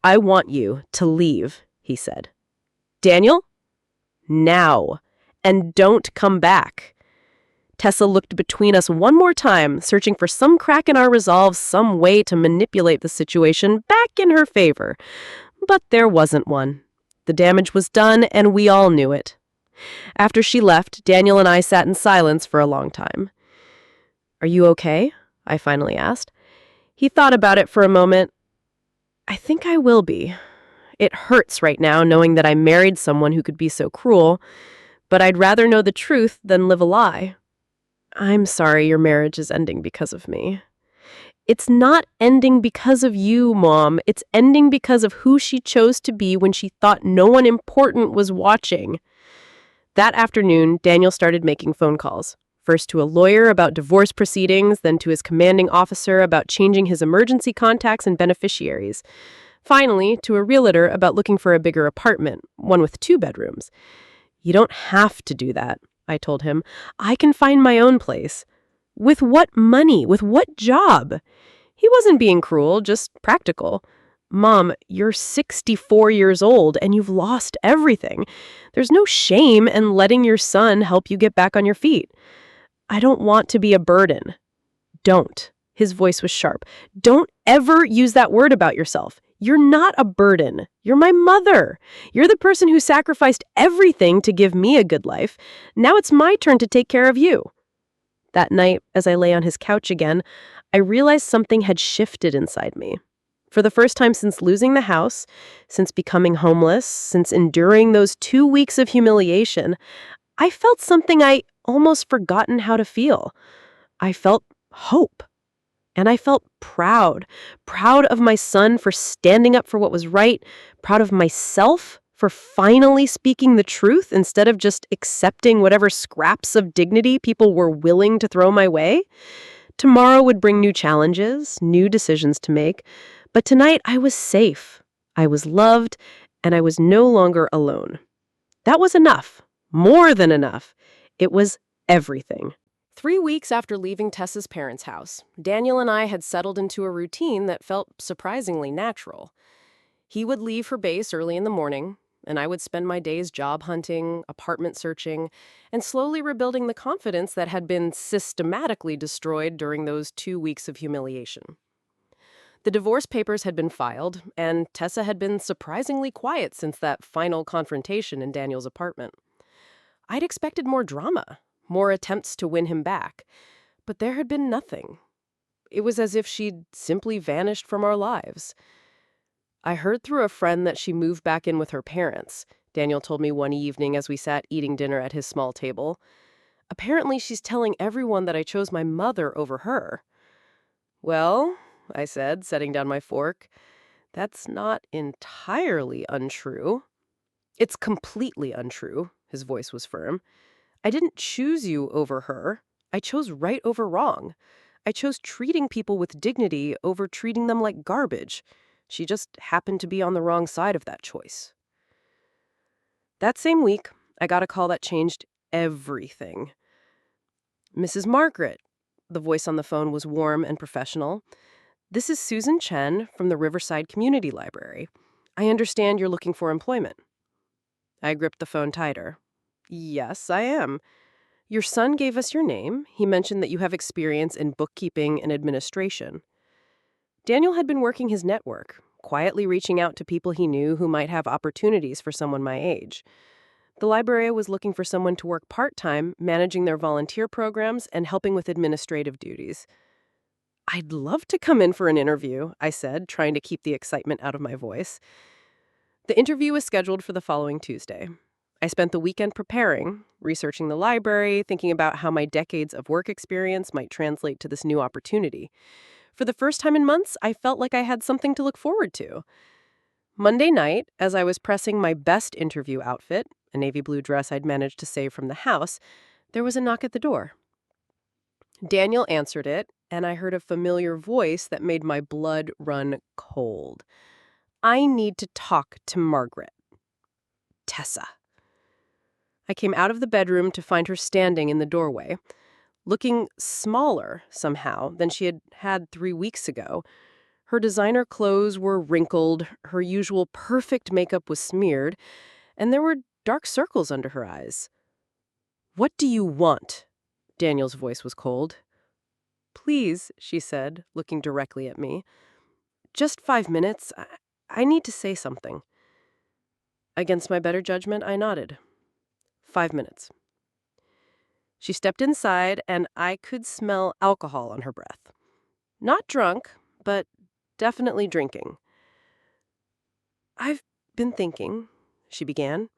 I want you to leave, he said. Daniel? Now. And don't come back. Tessa looked between us one more time, searching for some crack in our resolve, some way to manipulate the situation back in her favor. But there wasn't one. The damage was done, and we all knew it. After she left, Daniel and I sat in silence for a long time. Are you okay? I finally asked. He thought about it for a moment. I think I will be. It hurts right now knowing that I married someone who could be so cruel, but I'd rather know the truth than live a lie. I'm sorry your marriage is ending because of me. It's not ending because of you, Mom. It's ending because of who she chose to be when she thought no one important was watching. That afternoon, Daniel started making phone calls. First to a lawyer about divorce proceedings, then to his commanding officer about changing his emergency contacts and beneficiaries. Finally, to a realtor about looking for a bigger apartment, one with 2 bedrooms. You don't have to do that, I told him. I can find my own place. With what money? With what job? He wasn't being cruel, just practical. Mom, you're 64 years old and you've lost everything. There's no shame in letting your son help you get back on your feet. I don't want to be a burden. Don't. His voice was sharp. Don't ever use that word about yourself. You're not a burden. You're my mother. You're the person who sacrificed everything to give me a good life. Now it's my turn to take care of you. That night, as I lay on his couch again, I realized something had shifted inside me. For the first time since losing the house, since becoming homeless, since enduring those 2 weeks of humiliation, I felt something I almost forgotten how to feel. I felt hope. And I felt proud. Proud of my son for standing up for what was right. Proud of myself for finally speaking the truth instead of just accepting whatever scraps of dignity people were willing to throw my way. Tomorrow would bring new challenges, new decisions to make. But tonight I was safe. I was loved, and I was no longer alone. That was enough. More than enough. It was everything. 3 weeks after leaving Tessa's parents' house, Daniel and I had settled into a routine that felt surprisingly natural. He would leave for base early in the morning, and I would spend my days job hunting, apartment searching, and slowly rebuilding the confidence that had been systematically destroyed during those 2 weeks of humiliation. The divorce papers had been filed, and Tessa had been surprisingly quiet since that final confrontation in Daniel's apartment. I'd expected more drama, more attempts to win him back, but there had been nothing. It was as if she'd simply vanished from our lives. I heard through a friend that she moved back in with her parents, Daniel told me one evening as we sat eating dinner at his small table. Apparently, she's telling everyone that I chose my mother over her. Well, I said, setting down my fork, that's not entirely untrue. It's completely untrue, his voice was firm. I didn't choose you over her. I chose right over wrong. I chose treating people with dignity over treating them like garbage. She just happened to be on the wrong side of that choice. That same week, I got a call that changed everything. Mrs. Margaret. The voice on the phone was warm and professional. This is Susan Chen from the Riverside Community Library. I understand you're looking for employment. I gripped the phone tighter. Yes, I am. Your son gave us your name. He mentioned that you have experience in bookkeeping and administration. Daniel had been working his network, quietly reaching out to people he knew who might have opportunities for someone my age. The library was looking for someone to work part-time, managing their volunteer programs and helping with administrative duties. I'd love to come in for an interview, I said, trying to keep the excitement out of my voice. The interview was scheduled for the following Tuesday. I spent the weekend preparing, researching the library, thinking about how my decades of work experience might translate to this new opportunity. For the first time in months, I felt like I had something to look forward to. Monday night, as I was pressing my best interview outfit, a navy blue dress I'd managed to save from the house, there was a knock at the door. Daniel answered it, and I heard a familiar voice that made my blood run cold. I need to talk to Margaret. Tessa. I came out of the bedroom to find her standing in the doorway, looking smaller, somehow, than she had had 3 weeks ago. Her designer clothes were wrinkled, her usual perfect makeup was smeared, and there were dark circles under her eyes. What do you want? Daniel's voice was cold. Please, she said, looking directly at me. Just 5 minutes. I need to say something. Against my better judgment, I nodded. 5 minutes. She stepped inside, and I could smell alcohol on her breath. Not drunk, but definitely drinking. I've been thinking, she began,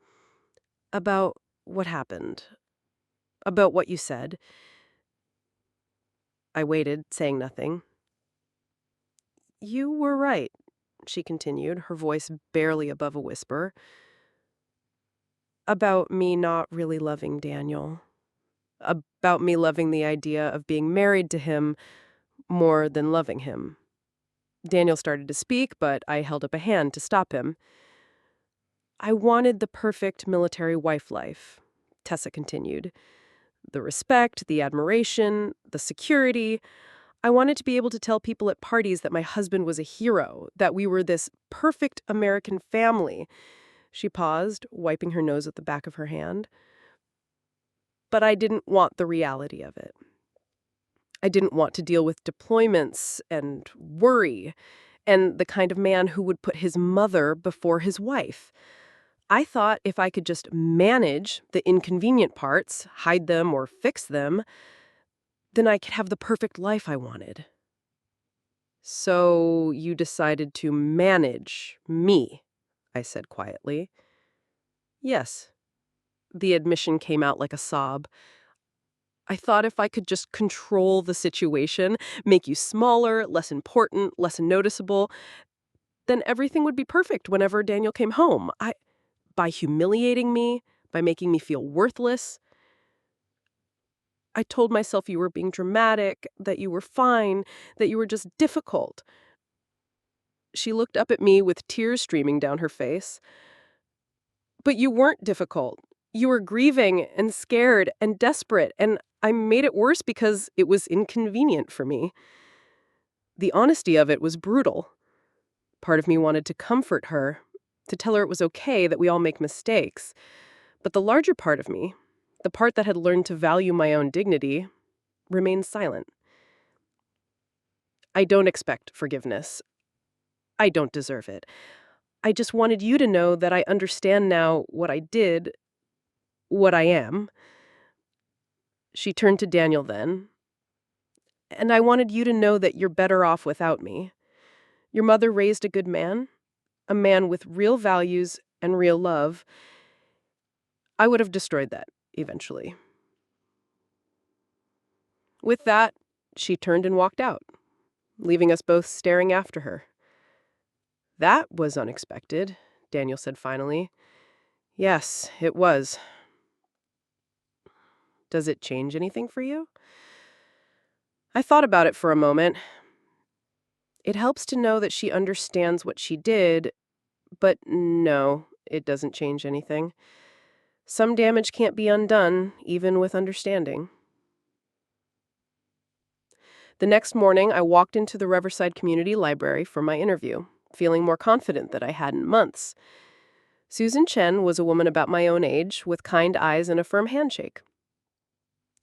about what happened, about what you said. I waited, saying nothing. You were right, she continued, her voice barely above a whisper. About me not really loving Daniel. About me loving the idea of being married to him more than loving him. Daniel started to speak, but I held up a hand to stop him. I wanted the perfect military wife life, Tessa continued. The respect, the admiration, the security. I wanted to be able to tell people at parties that my husband was a hero, that we were this perfect American family. She paused, wiping her nose with the back of her hand. But I didn't want the reality of it. I didn't want to deal with deployments and worry and the kind of man who would put his mother before his wife. I thought if I could just manage the inconvenient parts, hide them or fix them, then I could have the perfect life I wanted. So you decided to manage me, I said quietly. Yes. The admission came out like a sob. I thought if I could just control the situation, make you smaller, less important, less noticeable, then everything would be perfect whenever Daniel came home. By humiliating me, by making me feel worthless. I told myself you were being dramatic, that you were fine, that you were just difficult. She looked up at me with tears streaming down her face. But you weren't difficult. You were grieving and scared and desperate, and I made it worse because it was inconvenient for me. The honesty of it was brutal. Part of me wanted to comfort her, to tell her it was okay that we all make mistakes. But the larger part of me, the part that had learned to value my own dignity, remained silent. I don't expect forgiveness. I don't deserve it. I just wanted you to know that I understand now what I did, what I am. She turned to Daniel then. And I wanted you to know that you're better off without me. Your mother raised a good man, a man with real values and real love. I would have destroyed that, eventually. With that, she turned and walked out, leaving us both staring after her. That was unexpected, Daniel said finally. Yes, it was. Does it change anything for you? I thought about it for a moment. It helps to know that she understands what she did, but no, it doesn't change anything. Some damage can't be undone, even with understanding. The next morning, I walked into the Riverside Community Library for my interview, feeling more confident than I had in months. Susan Chen was a woman about my own age, with kind eyes and a firm handshake.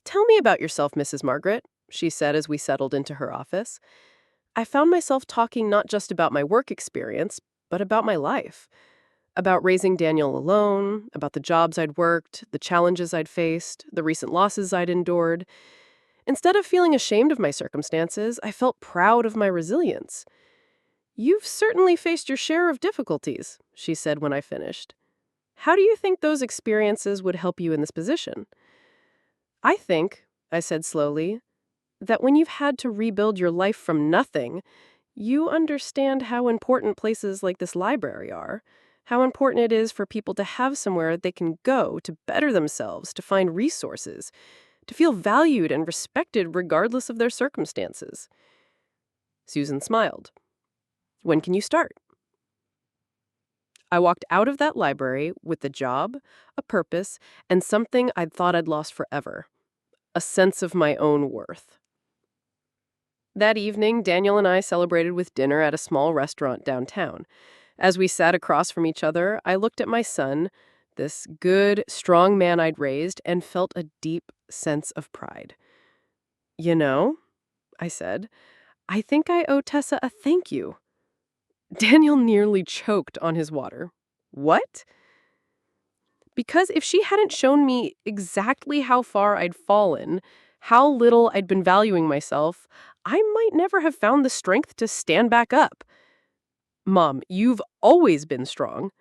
"Tell me about yourself, Mrs. Margaret," she said as we settled into her office. I found myself talking not just about my work experience, but about my life. About raising Daniel alone, about the jobs I'd worked, the challenges I'd faced, the recent losses I'd endured. Instead of feeling ashamed of my circumstances, I felt proud of my resilience. "You've certainly faced your share of difficulties," she said when I finished. "How do you think those experiences would help you in this position?" "I think," I said slowly, "that when you've had to rebuild your life from nothing, you understand how important places like this library are, how important it is for people to have somewhere they can go to better themselves, to find resources, to feel valued and respected regardless of their circumstances." Susan smiled. "When can you start?" I walked out of that library with a job, a purpose, and something I'd thought I'd lost forever: a sense of my own worth. That evening, Daniel and I celebrated with dinner at a small restaurant downtown. As we sat across from each other, I looked at my son, this good, strong man I'd raised, and felt a deep sense of pride. "You know," I said, "I think I owe Tessa a thank you." Daniel nearly choked on his water. "What?" "Because if she hadn't shown me exactly how far I'd fallen, how little I'd been valuing myself, I might never have found the strength to stand back up." "Mom, you've always been strong."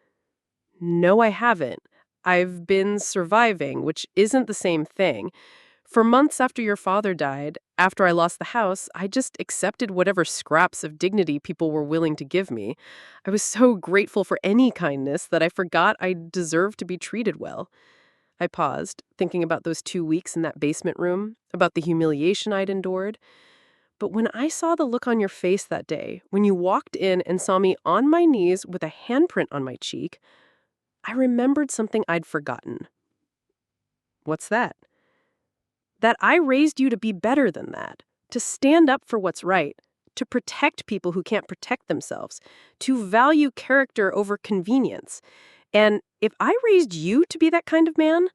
"No, I haven't. I've been surviving, which isn't the same thing. For months after your father died, after I lost the house, I just accepted whatever scraps of dignity people were willing to give me. I was so grateful for any kindness that I forgot I deserved to be treated well." I paused, thinking about those 2 weeks in that basement room, about the humiliation I'd endured. But when I saw the look on your face that day, when you walked in and saw me on my knees with a handprint on my cheek, I remembered something I'd forgotten. "What's that?" "That I raised you to be better than that, to stand up for what's right, to protect people who can't protect themselves, to value character over convenience. And if I raised you to be that kind of man,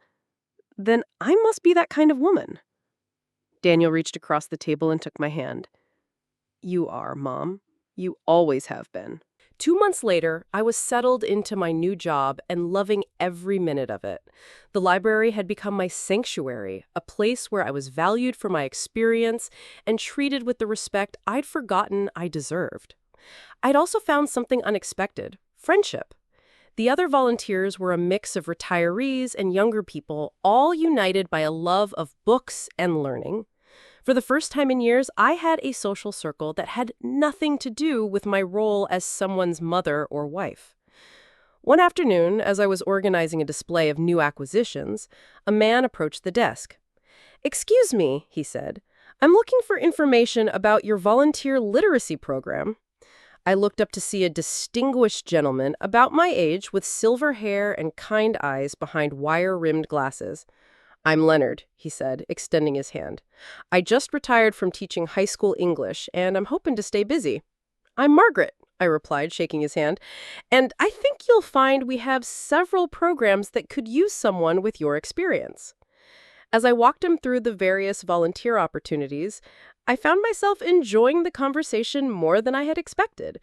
then I must be that kind of woman. Daniel reached across the table and took my hand. You are, Mom. You always have been. 2 months later, I was settled into my new job and loving every minute of it. The library had become my sanctuary, a place where I was valued for my experience and treated with the respect I'd forgotten I deserved. I'd also found something unexpected: friendship. The other volunteers were a mix of retirees and younger people, all united by a love of books and learning. For the first time in years, I had a social circle that had nothing to do with my role as someone's mother or wife. One afternoon, as I was organizing a display of new acquisitions, a man approached the desk. "Excuse me," he said. "I'm looking for information about your volunteer literacy program." I looked up to see a distinguished gentleman about my age with silver hair and kind eyes behind wire-rimmed glasses. "I'm Leonard," he said, extending his hand. "I just retired from teaching high school English, and I'm hoping to stay busy." "I'm Margaret," I replied, shaking his hand, "and I think you'll find we have several programs that could use someone with your experience." As I walked him through the various volunteer opportunities, I found myself enjoying the conversation more than I had expected.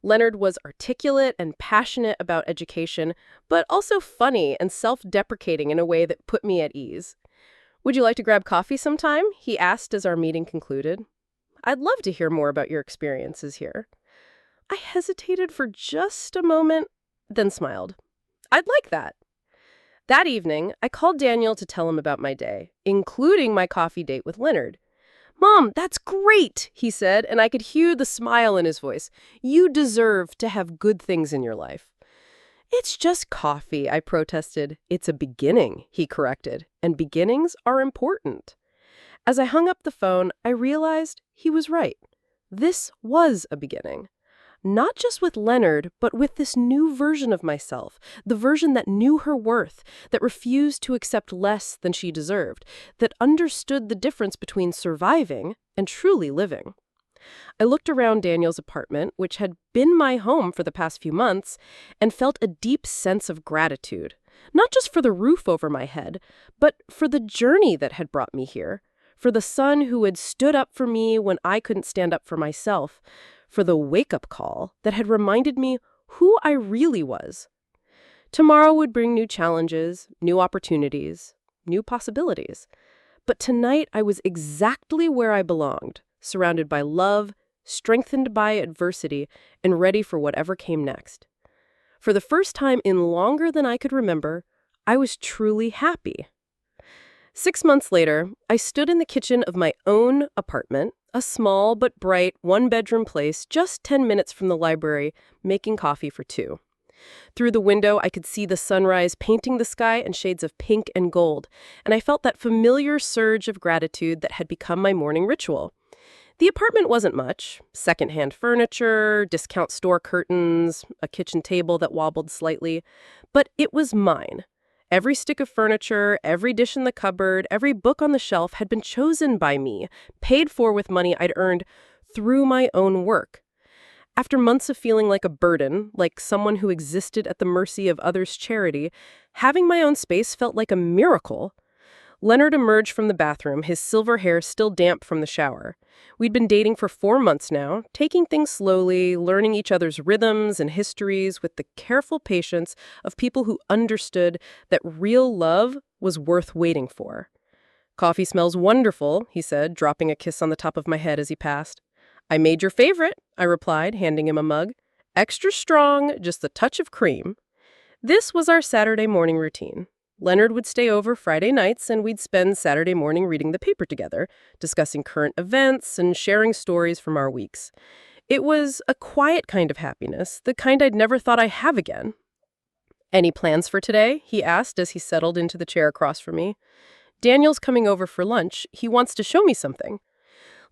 Leonard was articulate and passionate about education, but also funny and self-deprecating in a way that put me at ease. "Would you like to grab coffee sometime?" he asked as our meeting concluded. "I'd love to hear more about your experiences here." I hesitated for just a moment, then smiled. "I'd like that." That evening, I called Daniel to tell him about my day, including my coffee date with Leonard. "Mom, that's great," he said, and I could hear the smile in his voice. "You deserve to have good things in your life." "It's just coffee," I protested. "It's a beginning," he corrected, "and beginnings are important." As I hung up the phone, I realized he was right. This was a beginning. Not just with Leonard, but with this new version of myself, the version that knew her worth, that refused to accept less than she deserved, that understood the difference between surviving and truly living. I looked around Daniel's apartment, which had been my home for the past few months, and felt a deep sense of gratitude, not just for the roof over my head, but for the journey that had brought me here, for the son who had stood up for me when I couldn't stand up for myself, for the wake-up call that had reminded me who I really was. Tomorrow would bring new challenges, new opportunities, new possibilities. But tonight I was exactly where I belonged, surrounded by love, strengthened by adversity, and ready for whatever came next. For the first time in longer than I could remember, I was truly happy. 6 months later, I stood in the kitchen of my own apartment, a small but bright one-bedroom place just 10 minutes from the library, making coffee for two. Through the window, I could see the sunrise painting the sky in shades of pink and gold, and I felt that familiar surge of gratitude that had become my morning ritual. The apartment wasn't much: secondhand furniture, discount store curtains, a kitchen table that wobbled slightly, but it was mine. Every stick of furniture, every dish in the cupboard, every book on the shelf had been chosen by me, paid for with money I'd earned through my own work. After months of feeling like a burden, like someone who existed at the mercy of others' charity, having my own space felt like a miracle. Leonard emerged from the bathroom, his silver hair still damp from the shower. We'd been dating for 4 months now, taking things slowly, learning each other's rhythms and histories with the careful patience of people who understood that real love was worth waiting for. "Coffee smells wonderful," he said, dropping a kiss on the top of my head as he passed. "I made your favorite," I replied, handing him a mug. "Extra strong, just a touch of cream." This was our Saturday morning routine. Leonard would stay over Friday nights, and we'd spend Saturday morning reading the paper together, discussing current events and sharing stories from our weeks. It was a quiet kind of happiness, the kind I'd never thought I'd have again. "Any plans for today?" he asked as he settled into the chair across from me. "Daniel's coming over for lunch. He wants to show me something."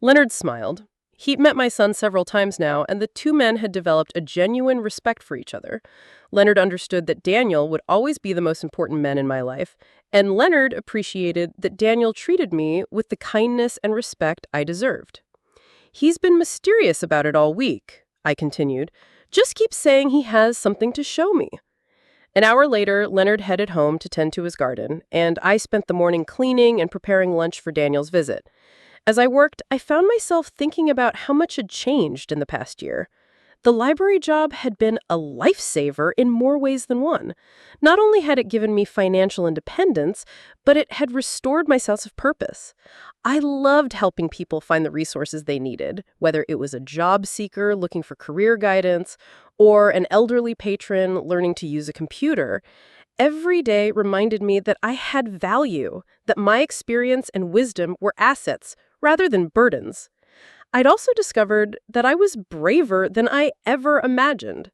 Leonard smiled. He'd met my son several times now, and the two men had developed a genuine respect for each other. Leonard understood that Daniel would always be the most important man in my life, and Leonard appreciated that Daniel treated me with the kindness and respect I deserved. He's been mysterious about it all week, I continued. Just keeps saying he has something to show me. An hour later, Leonard headed home to tend to his garden, and I spent the morning cleaning and preparing lunch for Daniel's visit. As I worked, I found myself thinking about how much had changed in the past year. The library job had been a lifesaver in more ways than one. Not only had it given me financial independence, but it had restored my sense of purpose. I loved helping people find the resources they needed, whether it was a job seeker looking for career guidance or an elderly patron learning to use a computer. Every day reminded me that I had value, that my experience and wisdom were assets rather than burdens. I'd also discovered that I was braver than I ever imagined.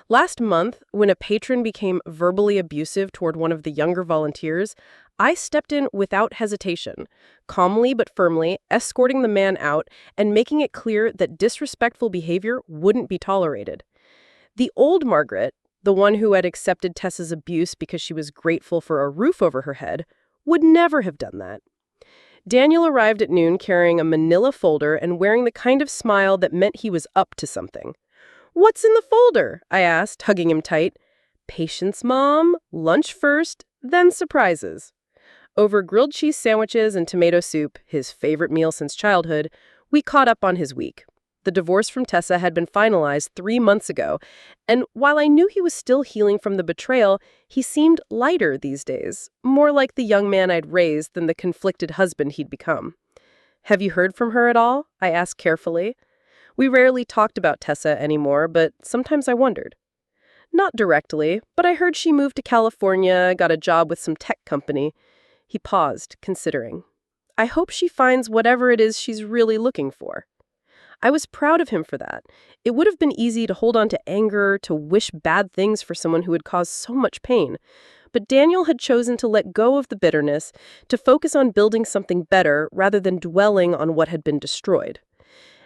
Last month, when a patron became verbally abusive toward one of the younger volunteers, I stepped in without hesitation, calmly but firmly escorting the man out and making it clear that disrespectful behavior wouldn't be tolerated. The old Margaret, the one who had accepted Tessa's abuse because she was grateful for a roof over her head, would never have done that. Daniel arrived at noon carrying a manila folder and wearing the kind of smile that meant he was up to something. "What's in the folder?" I asked, hugging him tight. "Patience, Mom. Lunch first, then surprises." Over grilled cheese sandwiches and tomato soup, his favorite meal since childhood, we caught up on his week. The divorce from Tessa had been finalized 3 months ago, and while I knew he was still healing from the betrayal, he seemed lighter these days, more like the young man I'd raised than the conflicted husband he'd become. "Have you heard from her at all?" I asked carefully. We rarely talked about Tessa anymore, but sometimes I wondered. "Not directly, but I heard she moved to California, got a job with some tech company." He paused, considering. "I hope she finds whatever it is she's really looking for." I was proud of him for that. It would have been easy to hold on to anger, to wish bad things for someone who had caused so much pain. But Daniel had chosen to let go of the bitterness, to focus on building something better rather than dwelling on what had been destroyed.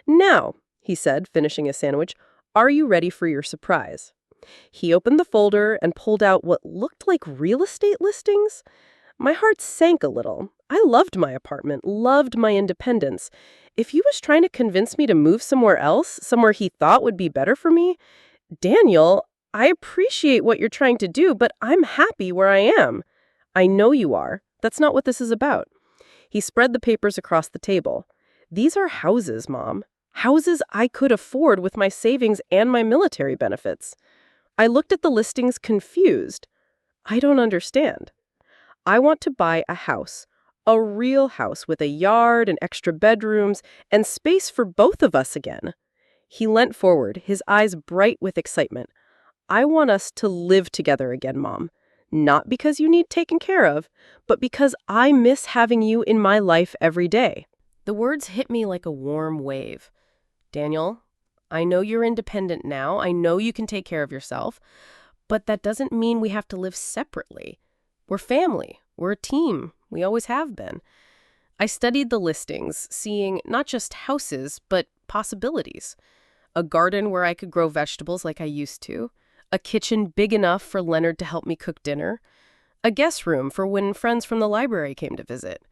"Now," he said, finishing his sandwich, "are you ready for your surprise?" He opened the folder and pulled out what looked like real estate listings. My heart sank a little. I loved my apartment, loved my independence. If he was trying to convince me to move somewhere else, somewhere he thought would be better for me, "Daniel, I appreciate what you're trying to do, but I'm happy where I am." "I know you are. That's not what this is about." He spread the papers across the table. "These are houses, Mom. Houses I could afford with my savings and my military benefits." I looked at the listings confused. "I don't understand." "I want to buy a house. A real house with a yard and extra bedrooms and space for both of us again." He leant forward, his eyes bright with excitement. "I want us to live together again, Mom. Not because you need taken care of, but because I miss having you in my life every day." The words hit me like a warm wave. "Daniel, I know you're independent now. I know you can take care of yourself. But that doesn't mean we have to live separately. We're family. We're a team. We always have been." I studied the listings, seeing not just houses, but possibilities. A garden where I could grow vegetables like I used to. A kitchen big enough for Leonard to help me cook dinner. A guest room for when friends from the library came to visit.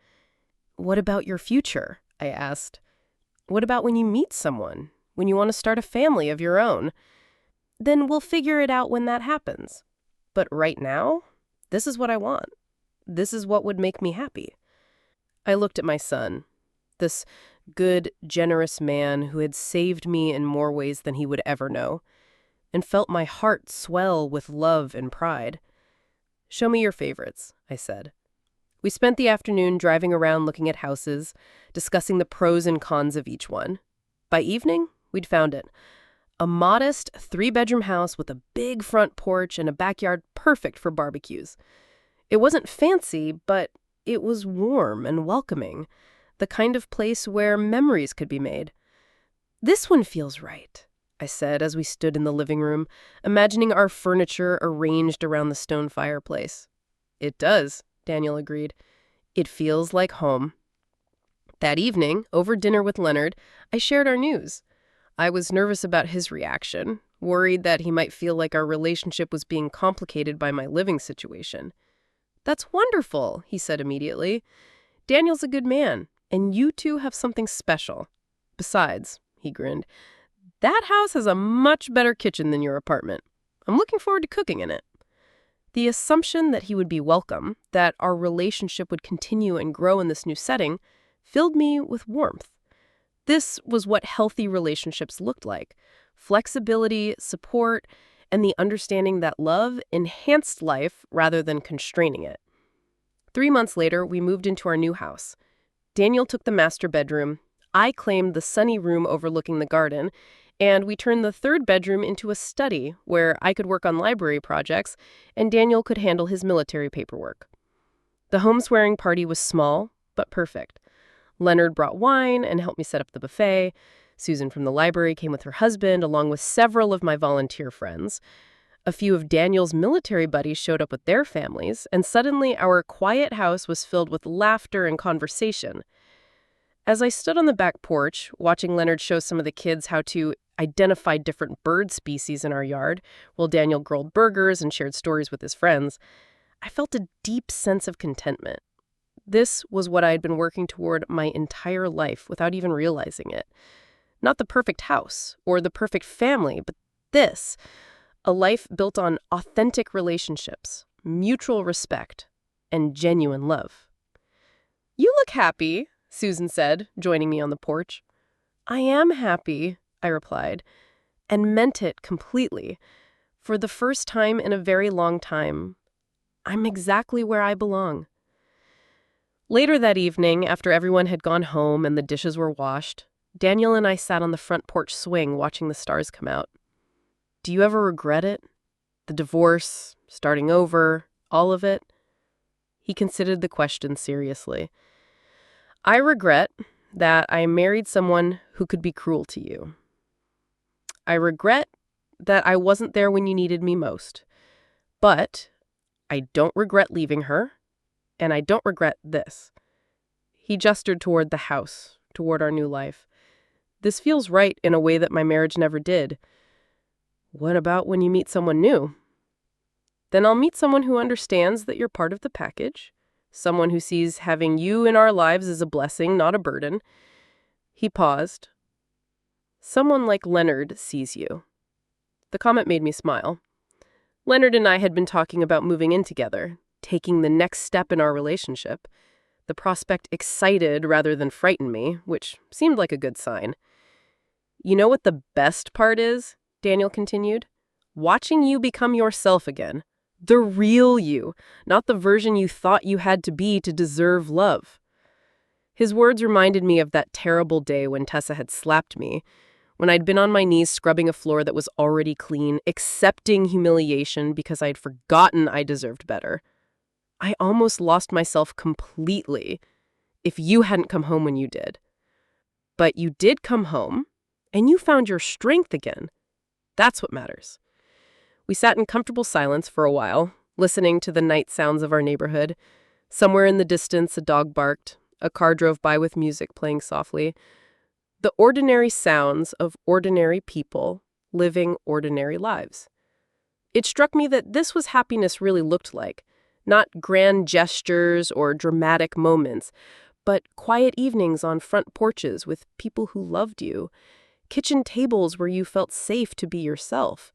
"What about your future?" I asked. "What about when you meet someone? When you want to start a family of your own?" "Then we'll figure it out when that happens. But right now, this is what I want. This is what would make me happy." I looked at my son, this good, generous man who had saved me in more ways than he would ever know, and felt my heart swell with love and pride. "Show me your favorites," I said. We spent the afternoon driving around looking at houses, discussing the pros and cons of each one. By evening, we'd found it. A modest 3-bedroom house with a big front porch and a backyard perfect for barbecues. It wasn't fancy, but it was warm and welcoming, the kind of place where memories could be made. "This one feels right," I said as we stood in the living room, imagining our furniture arranged around the stone fireplace. "It does," Daniel agreed. "It feels like home." That evening, over dinner with Leonard, I shared our news. I was nervous about his reaction, worried that he might feel like our relationship was being complicated by my living situation. "That's wonderful," he said immediately. "Daniel's a good man, and you two have something special." Besides, he grinned, that house has a much better kitchen than your apartment. I'm looking forward to cooking in it. The assumption that he would be welcome, that our relationship would continue and grow in this new setting, filled me with warmth. This was what healthy relationships looked like: flexibility, support, and the understanding that love enhanced life rather than constraining it. 3 months later, we moved into our new house. Daniel took the master bedroom, I claimed the sunny room overlooking the garden, and we turned the third bedroom into a study where I could work on library projects and Daniel could handle his military paperwork. The home-swearing party was small, but perfect. Leonard brought wine and helped me set up the buffet. Susan from the library came with her husband, along with several of my volunteer friends. A few of Daniel's military buddies showed up with their families, and suddenly our quiet house was filled with laughter and conversation. As I stood on the back porch, watching Leonard show some of the kids how to identify different bird species in our yard, while Daniel grilled burgers and shared stories with his friends, I felt a deep sense of contentment. This was what I had been working toward my entire life without even realizing it. Not the perfect house or the perfect family, but this, a life built on authentic relationships, mutual respect, and genuine love. "You look happy," Susan said, joining me on the porch. "I am happy," I replied, and meant it completely. For the first time in a very long time, I'm exactly where I belong. Later that evening, after everyone had gone home and the dishes were washed, Daniel and I sat on the front porch swing watching the stars come out. "Do you ever regret it? The divorce, starting over, all of it?" He considered the question seriously. "I regret that I married someone who could be cruel to you. I regret that I wasn't there when you needed me most. But I don't regret leaving her, and I don't regret this." He gestured toward the house, toward our new life. "This feels right in a way that my marriage never did." "What about when you meet someone new?" "Then I'll meet someone who understands that you're part of the package, someone who sees having you in our lives as a blessing, not a burden." He paused. "Someone like Leonard sees you." The comment made me smile. Leonard and I had been talking about moving in together, taking the next step in our relationship. The prospect excited rather than frightened me, which seemed like a good sign. "You know what the best part is?" Daniel continued. "Watching you become yourself again. The real you, not the version you thought you had to be to deserve love." His words reminded me of that terrible day when Tessa had slapped me, when I'd been on my knees scrubbing a floor that was already clean, accepting humiliation because I'd forgotten I deserved better. I almost lost myself completely if you hadn't come home when you did. But you did come home, and you found your strength again. That's what matters. We sat in comfortable silence for a while, listening to the night sounds of our neighborhood. Somewhere in the distance, a dog barked. A car drove by with music playing softly. The ordinary sounds of ordinary people living ordinary lives. It struck me that this was happiness really looked like. Not grand gestures or dramatic moments, but quiet evenings on front porches with people who loved you. Kitchen tables where you felt safe to be yourself.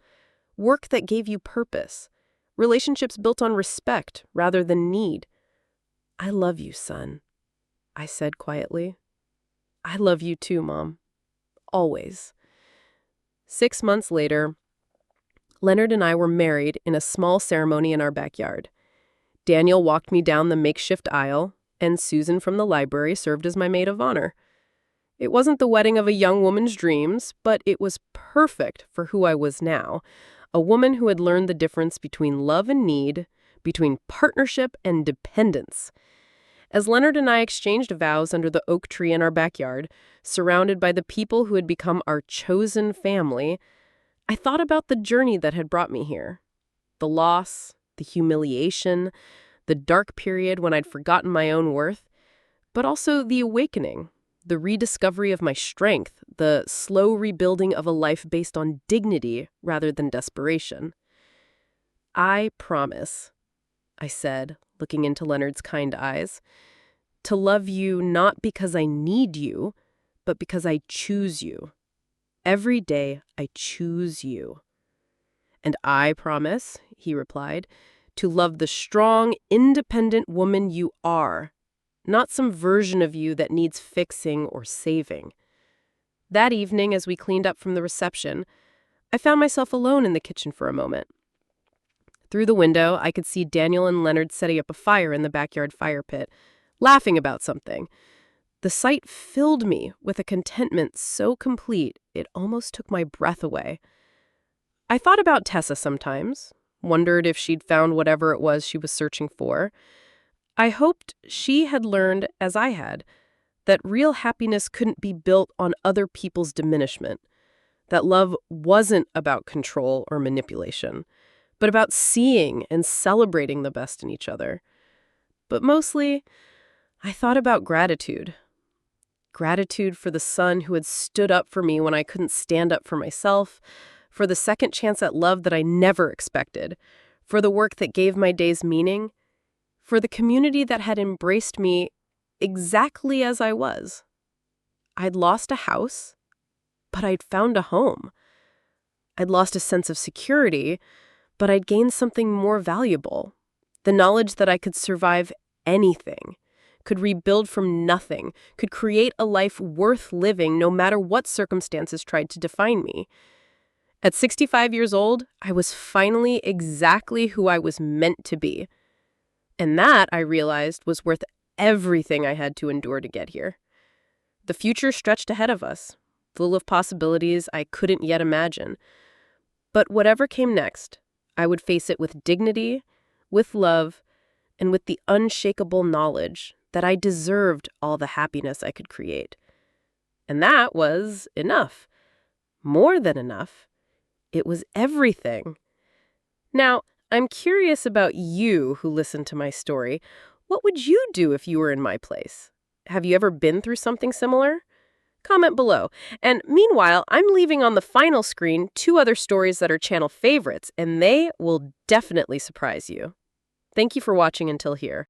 Work that gave you purpose. Relationships built on respect rather than need. "I love you, son," I said quietly. "I love you too, Mom. Always." 6 months later, Leonard and I were married in a small ceremony in our backyard. Daniel walked me down the makeshift aisle, and Susan from the library served as my maid of honor. It wasn't the wedding of a young woman's dreams, but it was perfect for who I was now, a woman who had learned the difference between love and need, between partnership and dependence. As Leonard and I exchanged vows under the oak tree in our backyard, surrounded by the people who had become our chosen family, I thought about the journey that had brought me here. The loss, the humiliation, the dark period when I'd forgotten my own worth, but also the awakening, the rediscovery of my strength, the slow rebuilding of a life based on dignity rather than desperation. "I promise," I said, looking into Leonard's kind eyes, "to love you not because I need you, but because I choose you. Every day I choose you. And I promise, he replied, to love the strong, independent woman you are, not some version of you that needs fixing or saving. That evening, as we cleaned up from the reception, I found myself alone in the kitchen for a moment. Through the window, I could see Daniel and Leonard setting up a fire in the backyard fire pit, laughing about something. The sight filled me with a contentment so complete it almost took my breath away. I thought about Tessa sometimes, wondered if she'd found whatever it was she was searching for. I hoped she had learned, as I had, that real happiness couldn't be built on other people's diminishment, that love wasn't about control or manipulation, but about seeing and celebrating the best in each other. But mostly, I thought about gratitude. Gratitude for the son who had stood up for me when I couldn't stand up for myself, for the second chance at love that I never expected, for the work that gave my days meaning, for the community that had embraced me exactly as I was. I'd lost a house, but I'd found a home. I'd lost a sense of security, but I'd gained something more valuable, the knowledge that I could survive anything, could rebuild from nothing, could create a life worth living no matter what circumstances tried to define me. At 65 years old, I was finally exactly who I was meant to be. And that, I realized, was worth everything I had to endure to get here. The future stretched ahead of us, full of possibilities I couldn't yet imagine. But whatever came next, I would face it with dignity, with love, and with the unshakable knowledge that I deserved all the happiness I could create. And that was enough. More than enough. It was everything. Now, I'm curious about you who listened to my story. What would you do if you were in my place? Have you ever been through something similar? Comment below. And meanwhile, I'm leaving on the final screen 2 other stories that are channel favorites, and they will definitely surprise you. Thank you for watching until here.